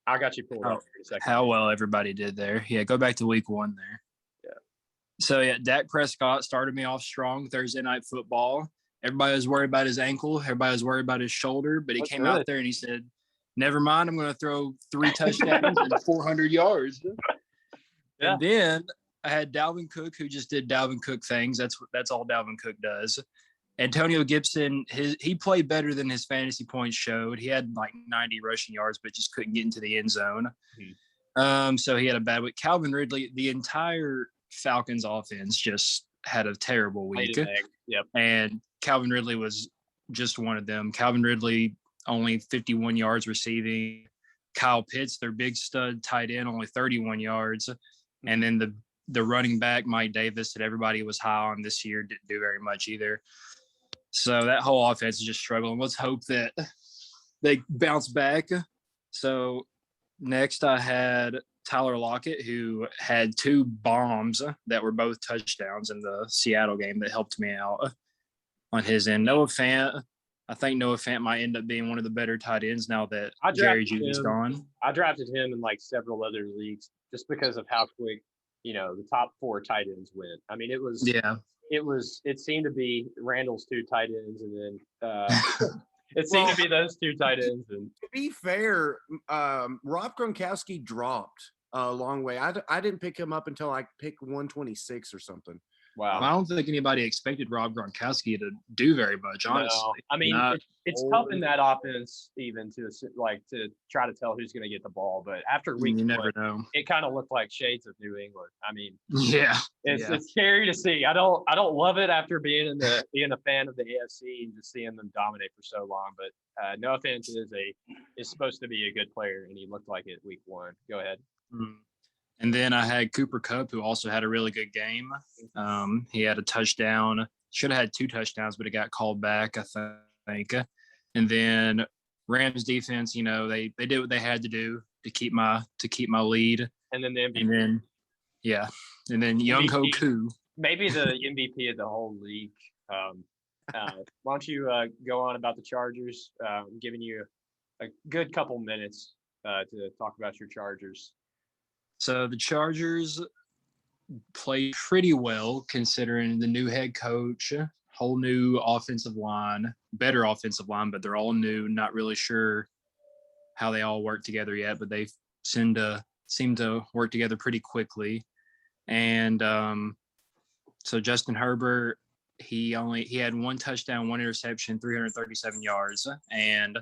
I got you pulled up for a second. How well everybody did there. Yeah, go back to week 1 there. Yeah. So, Dak Prescott started me off strong Thursday night football. Everybody was worried about his ankle. Everybody was worried about his shoulder. But he came out there and he said, never mind, I'm going to throw 3 touchdowns and 400 yards. Yeah. And then I had Dalvin Cook, who just did Dalvin Cook things. That's all Dalvin Cook does. Antonio Gibson, he played better than his fantasy points showed. He had like 90 rushing yards, but just couldn't get into the end zone. Mm-hmm. So he had a bad week. Calvin Ridley, the entire Falcons offense just had a terrible week. Yep. And Calvin Ridley was just one of them. Calvin Ridley, only 51 yards receiving. Kyle Pitts, their big stud tight end, only 31 yards. Mm-hmm. And then the running back, Mike Davis, that everybody was high on this year, didn't do very much either. So that whole offense is just struggling. Let's hope that they bounce back. So next I had Tyler Lockett, who had 2 bombs that were both touchdowns in the Seattle game that helped me out on his end. Noah Fant, I think Noah Fant might end up being one of the better tight ends now that Jerry Jeudy's gone. I drafted him in like several other leagues just because of how quick, the top 4 tight ends went. I mean, it seemed to be Randall's 2 tight ends, and then it seemed to be those 2 tight ends. And to be fair, Rob Gronkowski dropped a long way. I didn't pick him up until I picked 126 or something. Wow. I don't think anybody expected Rob Gronkowski to do very much, honestly. No. I mean, it's tough in that offense even to try to tell who's going to get the ball. But after week 1, you never know. It kind of looked like shades of New England. I mean, it's scary to see. I don't love it after being a fan of the AFC and just seeing them dominate for so long. But no offense, is supposed to be a good player, and he looked like it week 1. Go ahead. Mm-hmm. And then I had Cooper Kupp, who also had a really good game. He had a touchdown. Should have had 2 touchdowns, but it got called back, I think. And then Rams defense, they did what they had to do to keep my lead. And then the MVP. And then Younghoe Koo. Maybe the MVP of the whole league. Why don't you go on about the Chargers? I'm giving you a good couple minutes to talk about your Chargers. So the Chargers played pretty well considering the new head coach, whole new offensive line, better offensive line, but they're all new. Not really sure how they all work together yet, but they seem to work together pretty quickly. And so Justin Herbert, he had 1 touchdown, 1 interception, 337 yards. And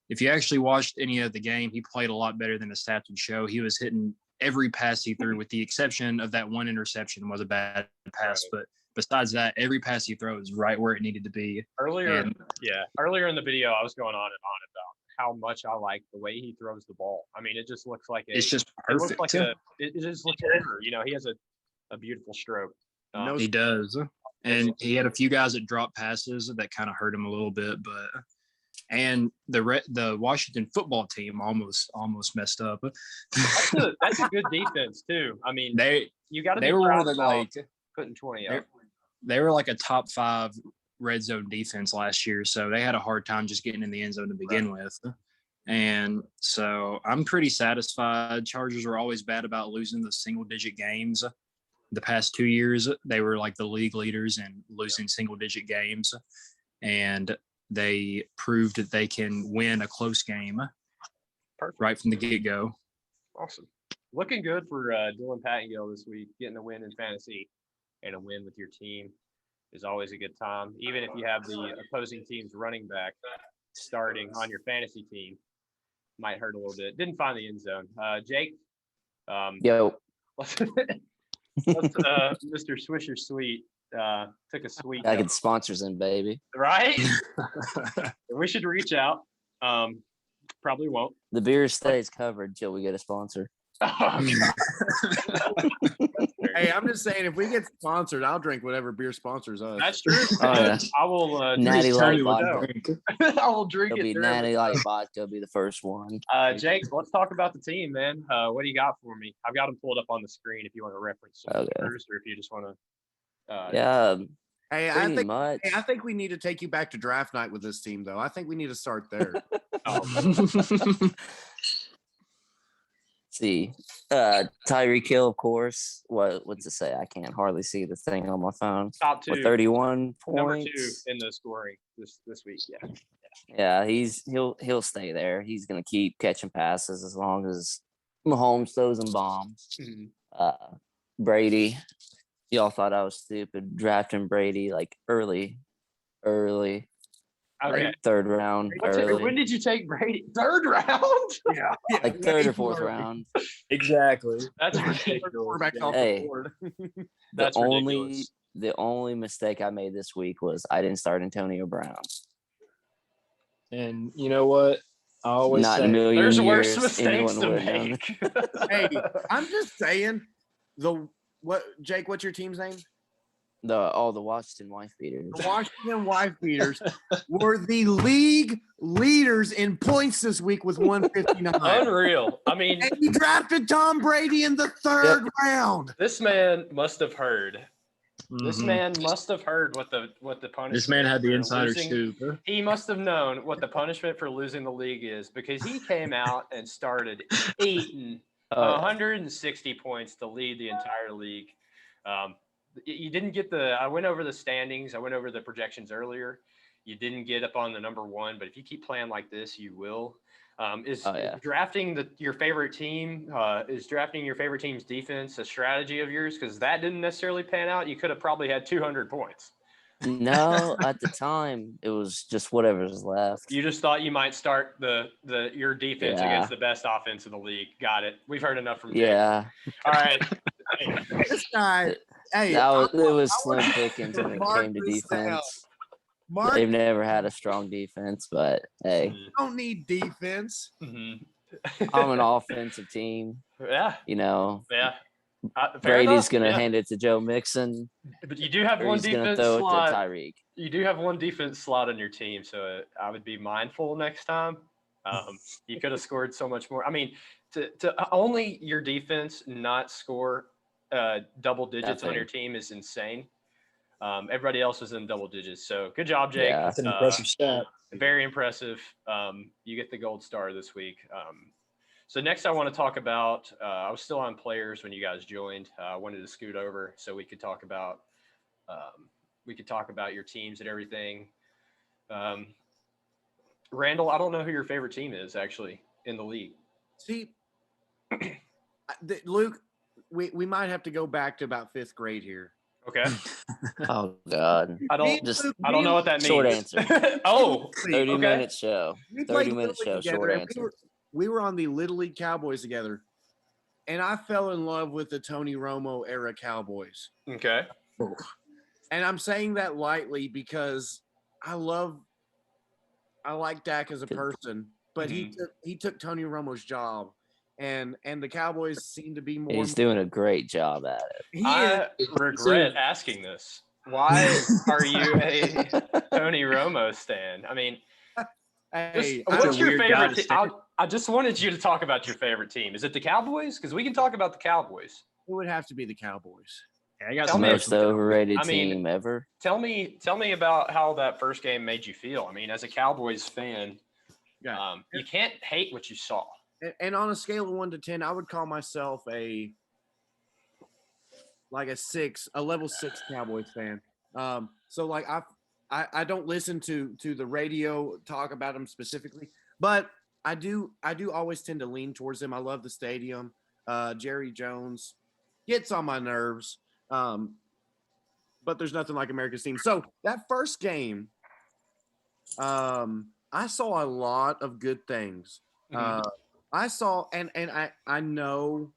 if you actually watched any of the game, he played a lot better than the stats would show. He was hitting every pass he threw, with the exception of that 1 interception was a bad pass. But besides that, every pass he throws is right where it needed to be. Earlier in the video, I was going on and on about how much I like the way he throws the ball. I mean, it just looks like it's just perfect. It just looks over. You know, he has a beautiful stroke. He does. And he had a few guys that dropped passes that kind of hurt him a little bit, and the Washington football team almost messed up. That's a good defense too. I mean, they were one of the putting 20 up. They were like a top 5 red zone defense last year, so they had a hard time just getting in the end zone to begin with. And so I'm pretty satisfied. Chargers were always bad about losing the single-digit games. The past 2 years, they were like the league leaders in losing single-digit games, and they proved that they can win a close game right from the get-go. Awesome. Looking good for Dylan Pattingill this week. Getting a win in fantasy and a win with your team is always a good time. Even if you have the opposing team's running back starting on your fantasy team, might hurt a little bit. Didn't find the end zone. Jake? Yo. Mr. Swisher Sweet took a sweet. I get sponsors in, baby. Right? We should reach out. Probably won't. The beer stays covered till we get a sponsor. Hey, I'm just saying, if we get sponsored, I'll drink whatever beer sponsors us. That's true. Yeah. I will Natty Light vodka. I will drink It'll it. be Natty Light vodka. Will be the first one. Jake, let's talk about the team, man. What do you got for me? I've got them pulled up on the screen if you want to reference them first, or if you just want to. Yeah. Hey, Much. I think we need to take you back to draft night with this team, though. I think we need to start there. See, Tyreek Hill, of course. What's it say? I can't hardly see the thing on my phone. Top 2, with 31 points. Number 2 in the scoring this week. Yeah, he'll stay there. He's gonna keep catching passes as long as Mahomes throws him bombs. Mm-hmm. Brady, y'all thought I was stupid drafting Brady like early. Okay. Like 3rd round. Early. When did you take Brady? 3rd round? Yeah. Like 3rd or 4th round. Exactly. That's ridiculous. Hey, That's ridiculous. The only mistake I made this week was I didn't start Antonio Brown. And you know what? I always Not say, in a million there's years, worse mistakes anyone to would have done make. it. Hey, I'm just saying, Jake, what's your team's name? The Washington Wife Beaters. The Washington Wife Beaters were the league leaders in points this week with 159. Unreal. I mean, and he drafted Tom Brady in the 3rd round. This man must have heard. Mm-hmm. This man must have heard what the punishment. This man had the for insider losing. scoop. He must have known what the punishment for losing the league is, because he came out and started eating 160 points to lead the entire league. You didn't get I went over the standings. I went over the projections earlier. You didn't get up on the number 1, but if you keep playing like this, you will. Drafting your favorite team, is drafting your favorite team's defense a strategy of yours? Because that didn't necessarily pan out. You could have probably had 200 points. No, at the time it was just whatever's left. You just thought you might start your defense against the best offense in the league. Got it. We've heard enough from Jake. Yeah. All right. This guy, hey, it was slim pickings when it came to defense. They've never had a strong defense, but hey, don't need defense. Mm-hmm. I'm an offensive team. Yeah. You know. Yeah. Brady's going to hand it to Joe Mixon. But you do have one defense throw slot. It to Tyreek. You do have one defense slot on your team, so I would be mindful next time. You could have scored so much more. I mean, to only your defense not score double digits on your team is insane. Everybody else was in double digits. So good job, Jake. Yeah. That's an impressive stat. Very impressive. You get the gold star this week. So next, I want to talk about. I was still on players when you guys joined. I wanted to scoot over so we could talk about your teams and everything. Randall, I don't know who your favorite team is actually in the league. See, Luke, we might have to go back to about 5th grade here. Okay. Oh God. I don't know what that means. Short answer. 30-minute show. We played 30-minute Little show. League Short together, and answer. we were on the Little League Cowboys together, and I fell in love with the Tony Romo era Cowboys. Okay. And I'm saying that lightly because I like Dak as a person, but he took Tony Romo's job, and the Cowboys seem to be more. He's doing a great job at it. I regret asking this. Why are you a Tony Romo stan? I mean, Hey, what's your favorite team? I just wanted you to talk about your favorite team. Is it the Cowboys? Because we can talk about the Cowboys. It would have to be the Cowboys. Yeah, I got The some most overrated I mean, team ever. Tell me about how that first game made you feel. I mean, as a Cowboys fan, you can't hate what you saw. And on a scale of 1 to 10, I would call myself a level 6 Cowboys fan. So like I don't listen to the radio talk about them specifically, but I do always tend to lean towards them. I love the stadium. Jerry Jones gets on my nerves. But there's nothing like America's team. So that first game, I saw a lot of good things. I saw, and I know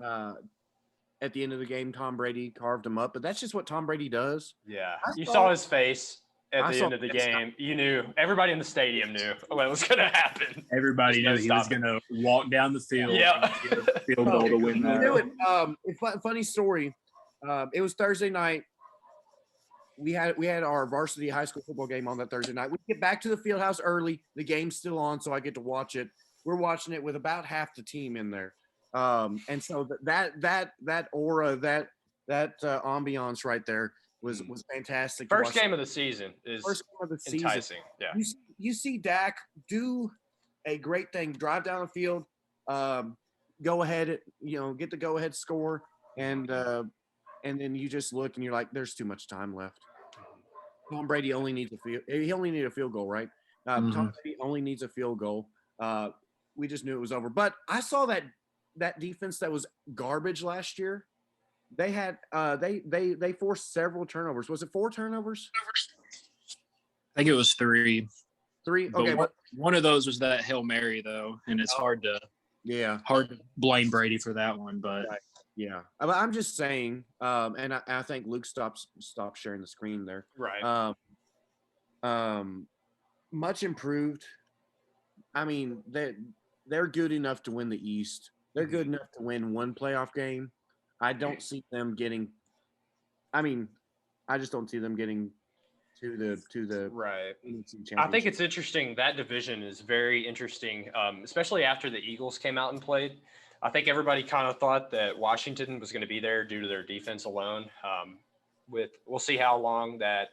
at the end of the game, Tom Brady carved him up, but that's just what Tom Brady does. Yeah. You saw his face at the end of the game. You knew, everybody in the stadium knew what was going to happen. Everybody knew he was going to walk down the field. Yeah. And get a field goal to win that. You know it. Funny story. It was Thursday night. We had our varsity high school football game on that Thursday night. We get back to the field house early. The game's still on, so I get to watch it. We're watching it with about half the team in there. And so that aura, that ambiance right there was fantastic. First game of the season is enticing. Yeah. You see Dak do a great thing, drive down the field, go ahead, get the go ahead score, and then you just look and you're like, there's too much time left. Tom Brady only needs a field goal, right? Tom Brady only needs a field goal. We just knew it was over. But I saw that defense that was garbage last year. They had they forced several turnovers. Was it 4 turnovers? I think it was 3. 3. Okay. But one of those was that Hail Mary though, and it's hard to blame Brady for that one, but right. Yeah. I'm just saying, and I think Luke stopped sharing the screen there. Right. Much improved. I mean, they're good enough to win the East. They're good enough to win one playoff game. I don't see them getting. I mean, I just don't see them getting to the right. I think it's interesting. That division is very interesting, especially after the Eagles came out and played. I think everybody kind of thought that Washington was going to be there due to their defense alone. We'll see how long that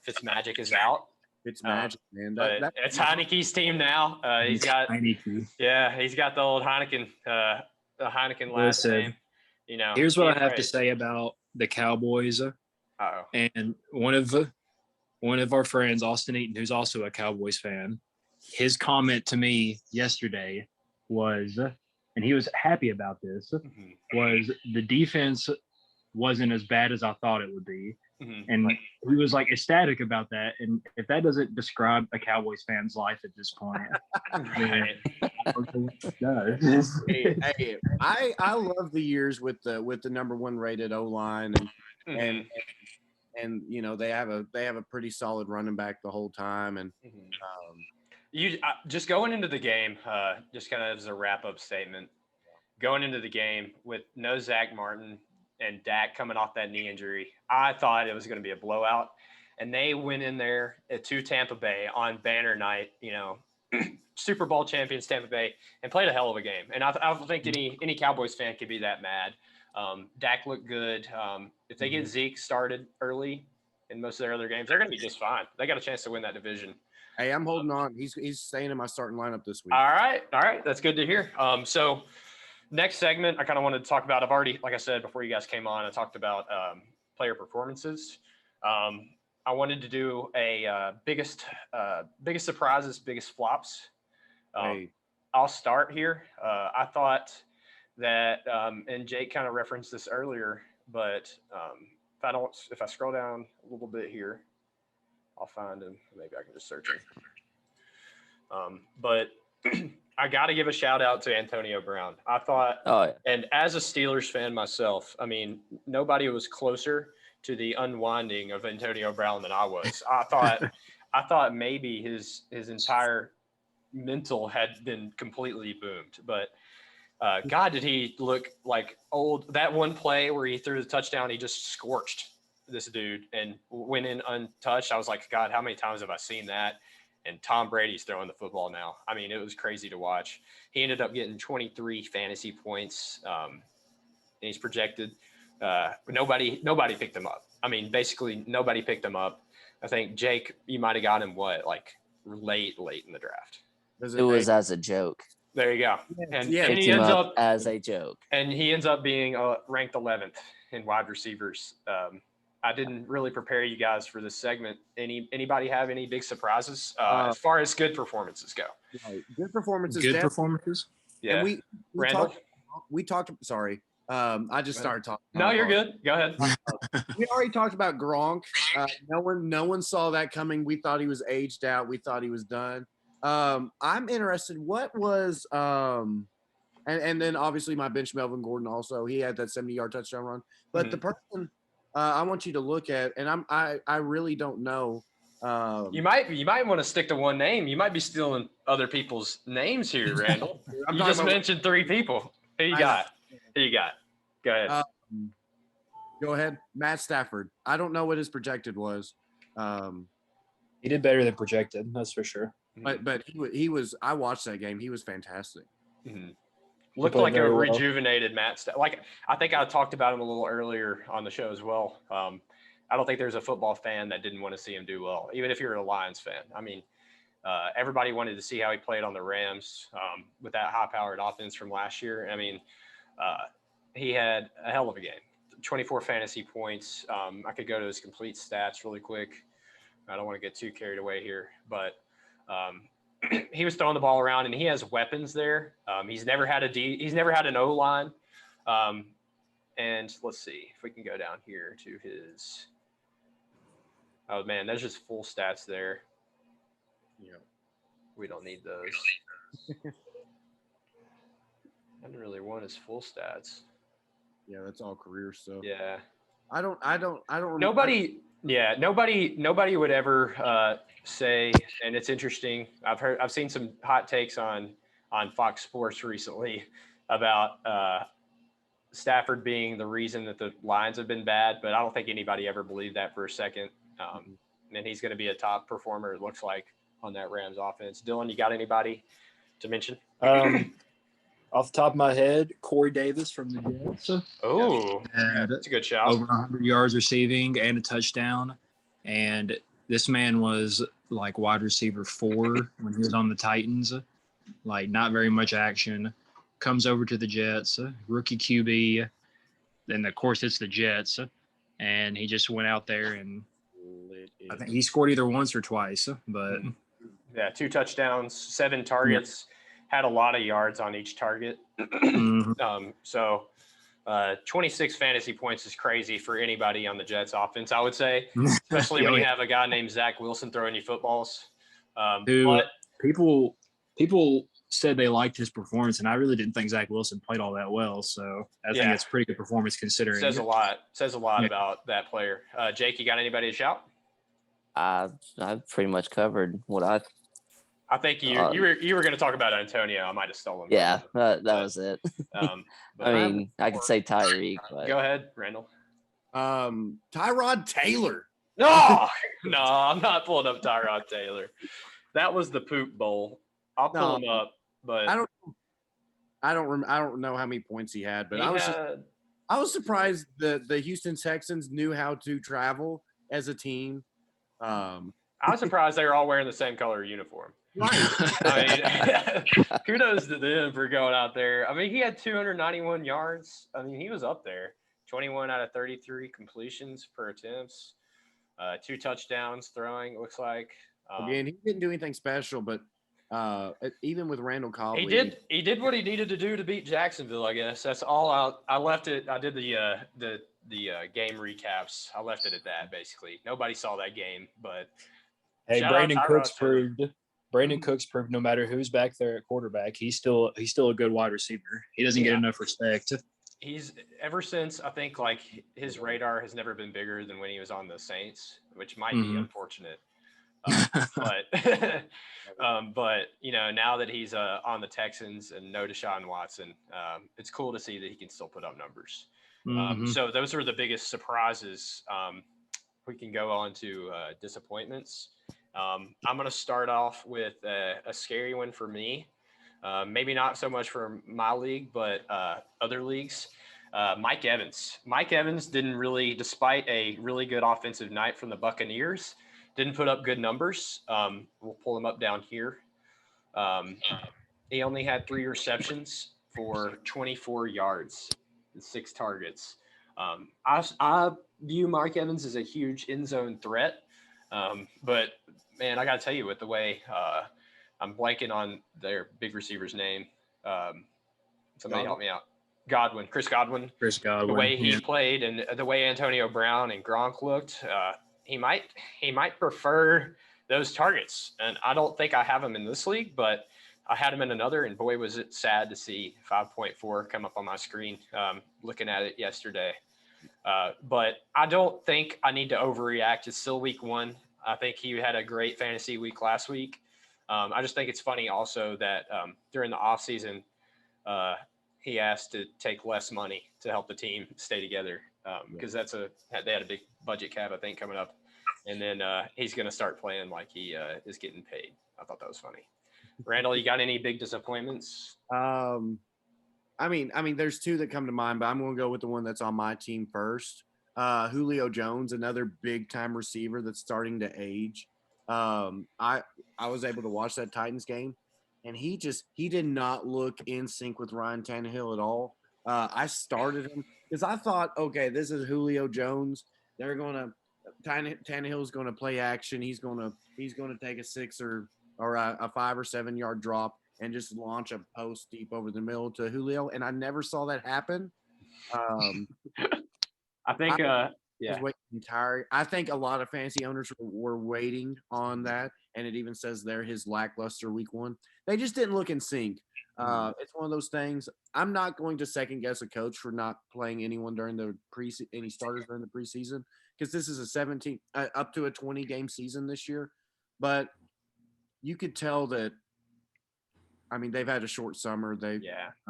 Fitzmagic is out. Fitzmagic, man. But it's Heineke's team now. He's got Heineke. Yeah, he's got the old Heineken, the Heineken last name. Here's what I have to say about the Cowboys. And one of our friends, Austin Eaton, who's also a Cowboys fan, his comment to me yesterday was, and he was happy about this, was the defense wasn't as bad as I thought it would be. And he was like ecstatic about that. And if that doesn't describe a Cowboys fan's life at this point, it does. Hey, I love the years with the number 1 rated O-line and they have a pretty solid running back the whole time. And you just going into the game, just kind of as a wrap up statement, going into the game with no Zach Martin and Dak coming off that knee injury, I thought it was going to be a blowout. And they went in there to Tampa Bay on banner night, Super Bowl champions Tampa Bay, and played a hell of a game. And I don't think any Cowboys fan could be that mad. Dak looked good. If they get Zeke started early in most of their other games, they're going to be just fine. They got a chance to win that division. Hey, I'm holding on. He's staying in my starting lineup this week. All right. That's good to hear. So next segment, I kind of wanted to talk about. I've already, like I said before you guys came on, I talked about player performances. I wanted to do a biggest surprises, biggest flops. Hey. I'll start here. I thought that, and Jake kind of referenced this earlier, but if I scroll down a little bit here, I'll find him. Maybe I can just search him. But I got to give a shout out to Antonio Brown. I thought, and as a Steelers fan myself, I mean, nobody was closer to the unwinding of Antonio Brown than I was. I thought maybe his entire mental had been completely boomed, but God, did he look like old? That one play where he threw the touchdown, he just scorched this dude and went in untouched. I was like, God, how many times have I seen that? And Tom Brady's throwing the football now. I mean, it was crazy to watch. He ended up getting 23 fantasy points, and he's projected. Nobody picked him up. I mean, basically nobody picked him up. I think Jake, you might have got him late in the draft. It was as a joke. There you go. And Picked he him ends up up as a joke. and he ends up being ranked 11th in wide receivers. I didn't really prepare you guys for this segment. Anybody have any big surprises as far as good performances go? Good performances. Good performances. Yeah. And we talked. Sorry, I just started talking. No, you're good. Go ahead. We already talked about Gronk. No one saw that coming. We thought he was aged out. We thought he was done. I'm interested. What was and then obviously my bench Melvin Gordon also. He had that 70-yard touchdown run. But the person I want you to look at, and I really don't know. You might want to stick to one name. You might be stealing other people's names here, Randall. You just mentioned 3 people. Who you got? Go ahead. Go ahead. Matt Stafford. I don't know what his projected was. He did better than projected, that's for sure. But he was. I watched that game. He was fantastic. Mm-hmm. Looked like a rejuvenated Matt Stafford. Like I think I talked about him a little earlier on the show as well. I don't think there's a football fan that didn't want to see him do well, even if you're a Lions fan. I mean, everybody wanted to see how he played on the Rams with that high-powered offense from last year. I mean, he had a hell of a game. 24 fantasy points. I could go to his complete stats really quick. I don't want to get too carried away here, but he was throwing the ball around, and he has weapons there. He's never had an O-line. And let's see if we can go down here to his. Oh man, there's just full stats there. Yeah, we don't need those. I didn't really want his full stats. Yeah, that's all career stuff. Yeah, I don't. Nobody would ever say, and it's interesting. I've seen some hot takes on Fox Sports recently about Stafford being the reason that the Lions have been bad, but I don't think anybody ever believed that for a second. And he's going to be a top performer, it looks like, on that Rams offense. Dylan, you got anybody to mention? Off the top of my head, Corey Davis from the Jets. Oh, that's a good shout. Over 100 yards receiving and a touchdown. And this man was like wide receiver 4 when he was on the Titans. Like not very much action. Comes over to the Jets, rookie QB. Then of course it's the Jets. And he just went out there and I think he scored either once or twice. But yeah, 2 touchdowns, 7 targets. Had a lot of yards on each target. 26 fantasy points is crazy for anybody on the Jets offense, I would say, especially when you have a guy named Zach Wilson throwing you footballs. But people said they liked his performance, and I really didn't think Zach Wilson played all that well. So I think it's pretty good performance considering. Says a lot about that player. Jake, you got anybody to shout? I've pretty much covered what I think you were going to talk about Antonio. I might have stolen. Yeah, that was it. I mean, I could say Tyreek, but go ahead, Randall. Tyrod Taylor. No, I'm not pulling up Tyrod Taylor. That was the poop bowl. I'll pull him up, but I don't know how many points he had, but I was surprised that the Houston Texans knew how to travel as a team. I was surprised they were all wearing the same color uniform. Right. I mean, kudos to them for going out there. I mean, he had 291 yards. I mean, he was up there. 21 out of 33 completions per attempts. 2 touchdowns throwing, it looks like. Again, he didn't do anything special, but even with Randall Cobb, He did what he needed to do to beat Jacksonville, I guess. That's all. I left it. I did the game recaps. I left it at that, basically. Nobody saw that game, but Hey, shout out Brandon Cooks proved no matter who's back there at quarterback, he's still a good wide receiver. He doesn't get enough respect. He's ever since, I think, like, his radar has never been bigger than when he was on the Saints, which might be unfortunate. But now that he's on the Texans and no Deshaun Watson, it's cool to see that he can still put up numbers. So those are the biggest surprises. We can go on to disappointments. I'm going to start off with a scary one for me. Maybe not so much for my league, but other leagues. Mike Evans. Mike Evans didn't really, despite a really good offensive night from the Buccaneers, didn't put up good numbers. We'll pull him up down here. He only had 3 receptions for 24 yards and 6 targets. I view Mike Evans as a huge end zone threat. But, man, I got to tell you, with the way I'm blanking on their big receiver's name. Somebody help me out. Chris Godwin. The way he played and the way Antonio Brown and Gronk looked, he might prefer those targets. And I don't think I have him in this league, but I had him in another, and boy, was it sad to see 5.4 come up on my screen looking at it yesterday. But I don't think I need to overreact. It's still week 1. I think he had a great fantasy week last week. I just think it's funny also that during the offseason, he asked to take less money to help the team stay together because they had a big budget cap, I think, coming up. And then he's going to start playing like he is getting paid. I thought that was funny. Randall, you got any big disappointments? I mean, there's 2 that come to mind, but I'm going to go with the one that's on my team first. Julio Jones, another big-time receiver that's starting to age. I was able to watch that Titans game, and he did not look in sync with Ryan Tannehill at all. I started him because I thought, okay, this is Julio Jones. Tannehill's going to play action. He's going to take a 6 or a 5 or 7 yard drop and just launch a post deep over the middle to Julio. And I never saw that happen. I think, I think a lot of fantasy owners were waiting on that. And it even says there his lackluster week 1. They just didn't look in sync. It's one of those things. I'm not going to second guess a coach for not playing anyone during the any starters during the preseason, because this is a 17 up to a 20 game season this year. But you could tell that. I mean, they've had a short summer. They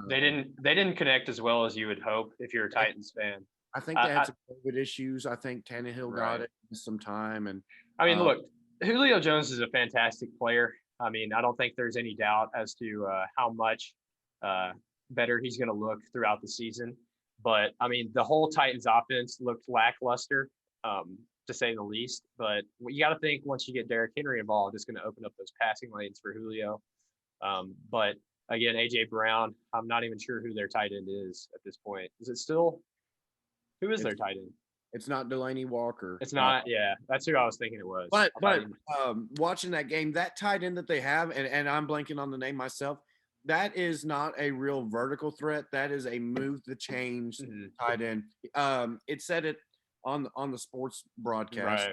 didn't connect as well as you would hope if you're a Titans fan. I think they had some COVID issues. I think Tannehill got it some time, and I mean, look, Julio Jones is a fantastic player. I mean, I don't think there's any doubt as to how much better he's going to look throughout the season. But I mean, the whole Titans offense looked lackluster, to say the least. But you got to think once you get Derrick Henry involved, it's going to open up those passing lanes for Julio. But again, AJ Brown, I'm not even sure who their tight end is at this point. Is it still? Who is their tight end? It's not Delaney Walker. It's not. Yeah, that's who I was thinking it was. But watching that game, that tight end that they have, and I'm blanking on the name myself, that is not a real vertical threat. That is a move the change tight end. It said it on the sports broadcast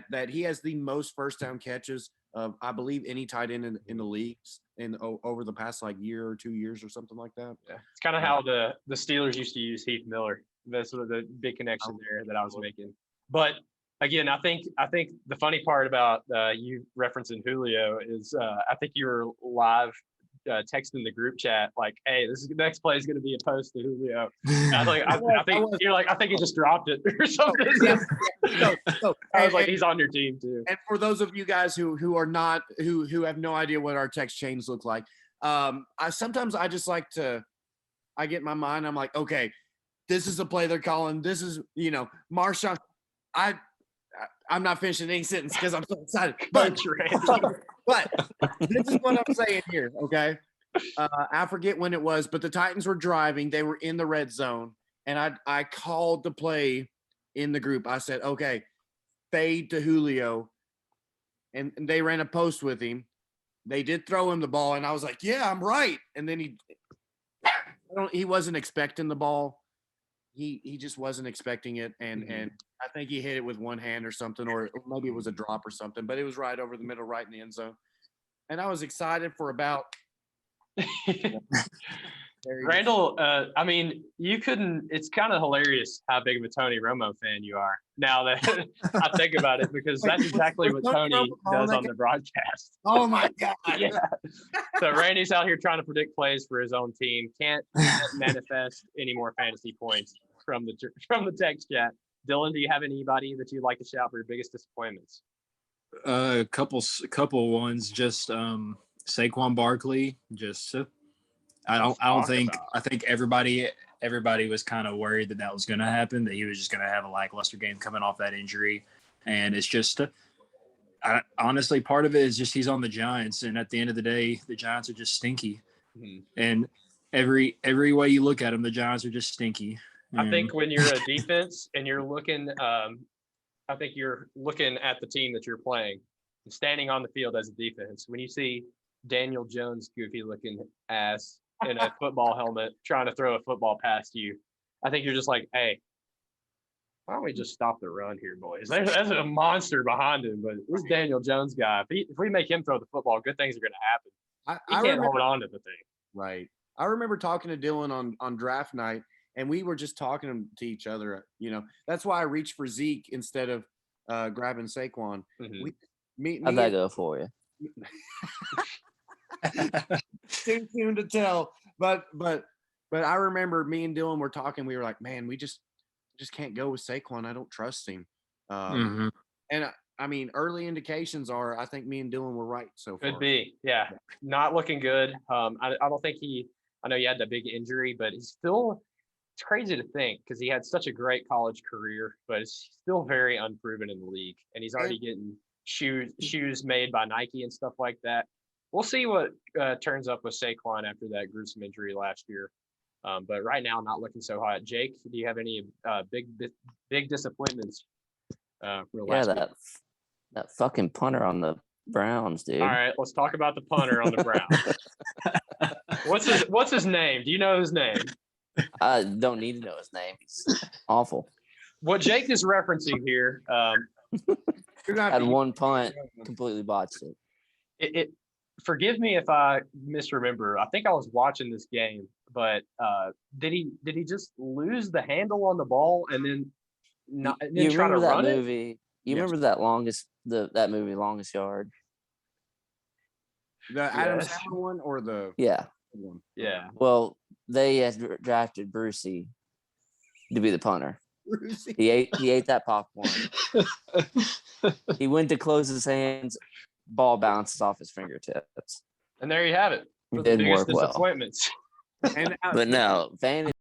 that he has the most first down catches of, I believe, any tight end in the leagues over the past year or 2 years or something like that. Yeah, it's kind of how the Steelers used to use Heath Miller. That's sort of the big connection there that I was making. But again, I think the funny part about you referencing Julio is I think you were live texting the group chat like, "Hey, the next play is going to be a post to Julio." I think you're like, I think he just dropped it or something. I was like, he's on your team too. And for those of you guys who are not who have no idea what our text chains look like, I sometimes just like to, I get in my mind, I'm like, okay, this is the play they're calling. This is, Marshawn. I I'm not finishing any sentence because I'm so excited. Bunch, Randy. But this is what I'm saying here, okay? I forget when it was, but the Titans were driving. They were in the red zone, and I called the play in the group. I said, okay, fade to Julio, and they ran a post with him. They did throw him the ball, and I was like, yeah, I'm right. And then he wasn't expecting the ball. He just wasn't expecting it, and I think he hit it with one hand or something, or maybe it was a drop or something, but it was right over the middle, right in the end zone. And I was excited for about Randall, I mean, you couldn't. It's kind of hilarious how big of a Tony Romo fan you are now that I think about it, because that's exactly what Tony does on the broadcast. Oh my God! Yeah. So Randy's out here trying to predict plays for his own team. Can't manifest any more fantasy points from the text chat. Dylan, do you have anybody that you'd like to shout for your biggest disappointments? A couple ones. Just Saquon Barkley. Just I think everybody was kind of worried that was going to happen, that he was just going to have a lackluster game coming off that injury, and it's just honestly, part of it is just he's on the Giants, and at the end of the day, the Giants are just stinky, and every way you look at them, the Giants are just stinky. I think when you're a defense and you're looking, I think you're looking at the team that you're playing, and standing on the field as a defense. When you see Daniel Jones' goofy-looking ass in a football helmet trying to throw a football past you, I think you're just like, hey, why don't we just stop the run here, boys? There's a monster behind him, but this Daniel Jones guy, if we make him throw the football, good things are going to happen. He can't hold on to the thing. Right. I remember talking to Dylan on draft night, and we were just talking to each other. You know, that's why I reached for Zeke instead of grabbing Saquon. How'd that go for you? Too soon to tell, but I remember me and Dylan were talking. We were like, man, we just can't go with Saquon. I don't trust him. And I mean, early indications are, I think me and Dylan were right so far. Could be, yeah. Not looking good. I don't think I know he had that big injury, but he's still. It's crazy to think because he had such a great college career, but it's still very unproven in the league, and he's already getting shoes made by Nike and stuff like that. We'll see what turns up with Saquon after that gruesome injury last year. But right now, not looking so hot. Jake, do you have any big disappointments for last week? That fucking punter on the Browns, dude. All right, let's talk about the punter on the Browns. What's his name? Do you know his name? I don't need to know his name. He's awful. What Jake is referencing here, had one punt, completely botched it. Forgive me if I misremember. I think I was watching this game, but did he just lose the handle on the ball and then try to run it? Movie? You remember that that movie, Longest Yard? The Adam Sandler one or the one? Yeah. Well, they had drafted Brucey to be the punter. Brucey. He ate that popcorn. He went to close his hands. Ball bounces off his fingertips. And there you have it. It didn't work well. Disappointments. But no, Van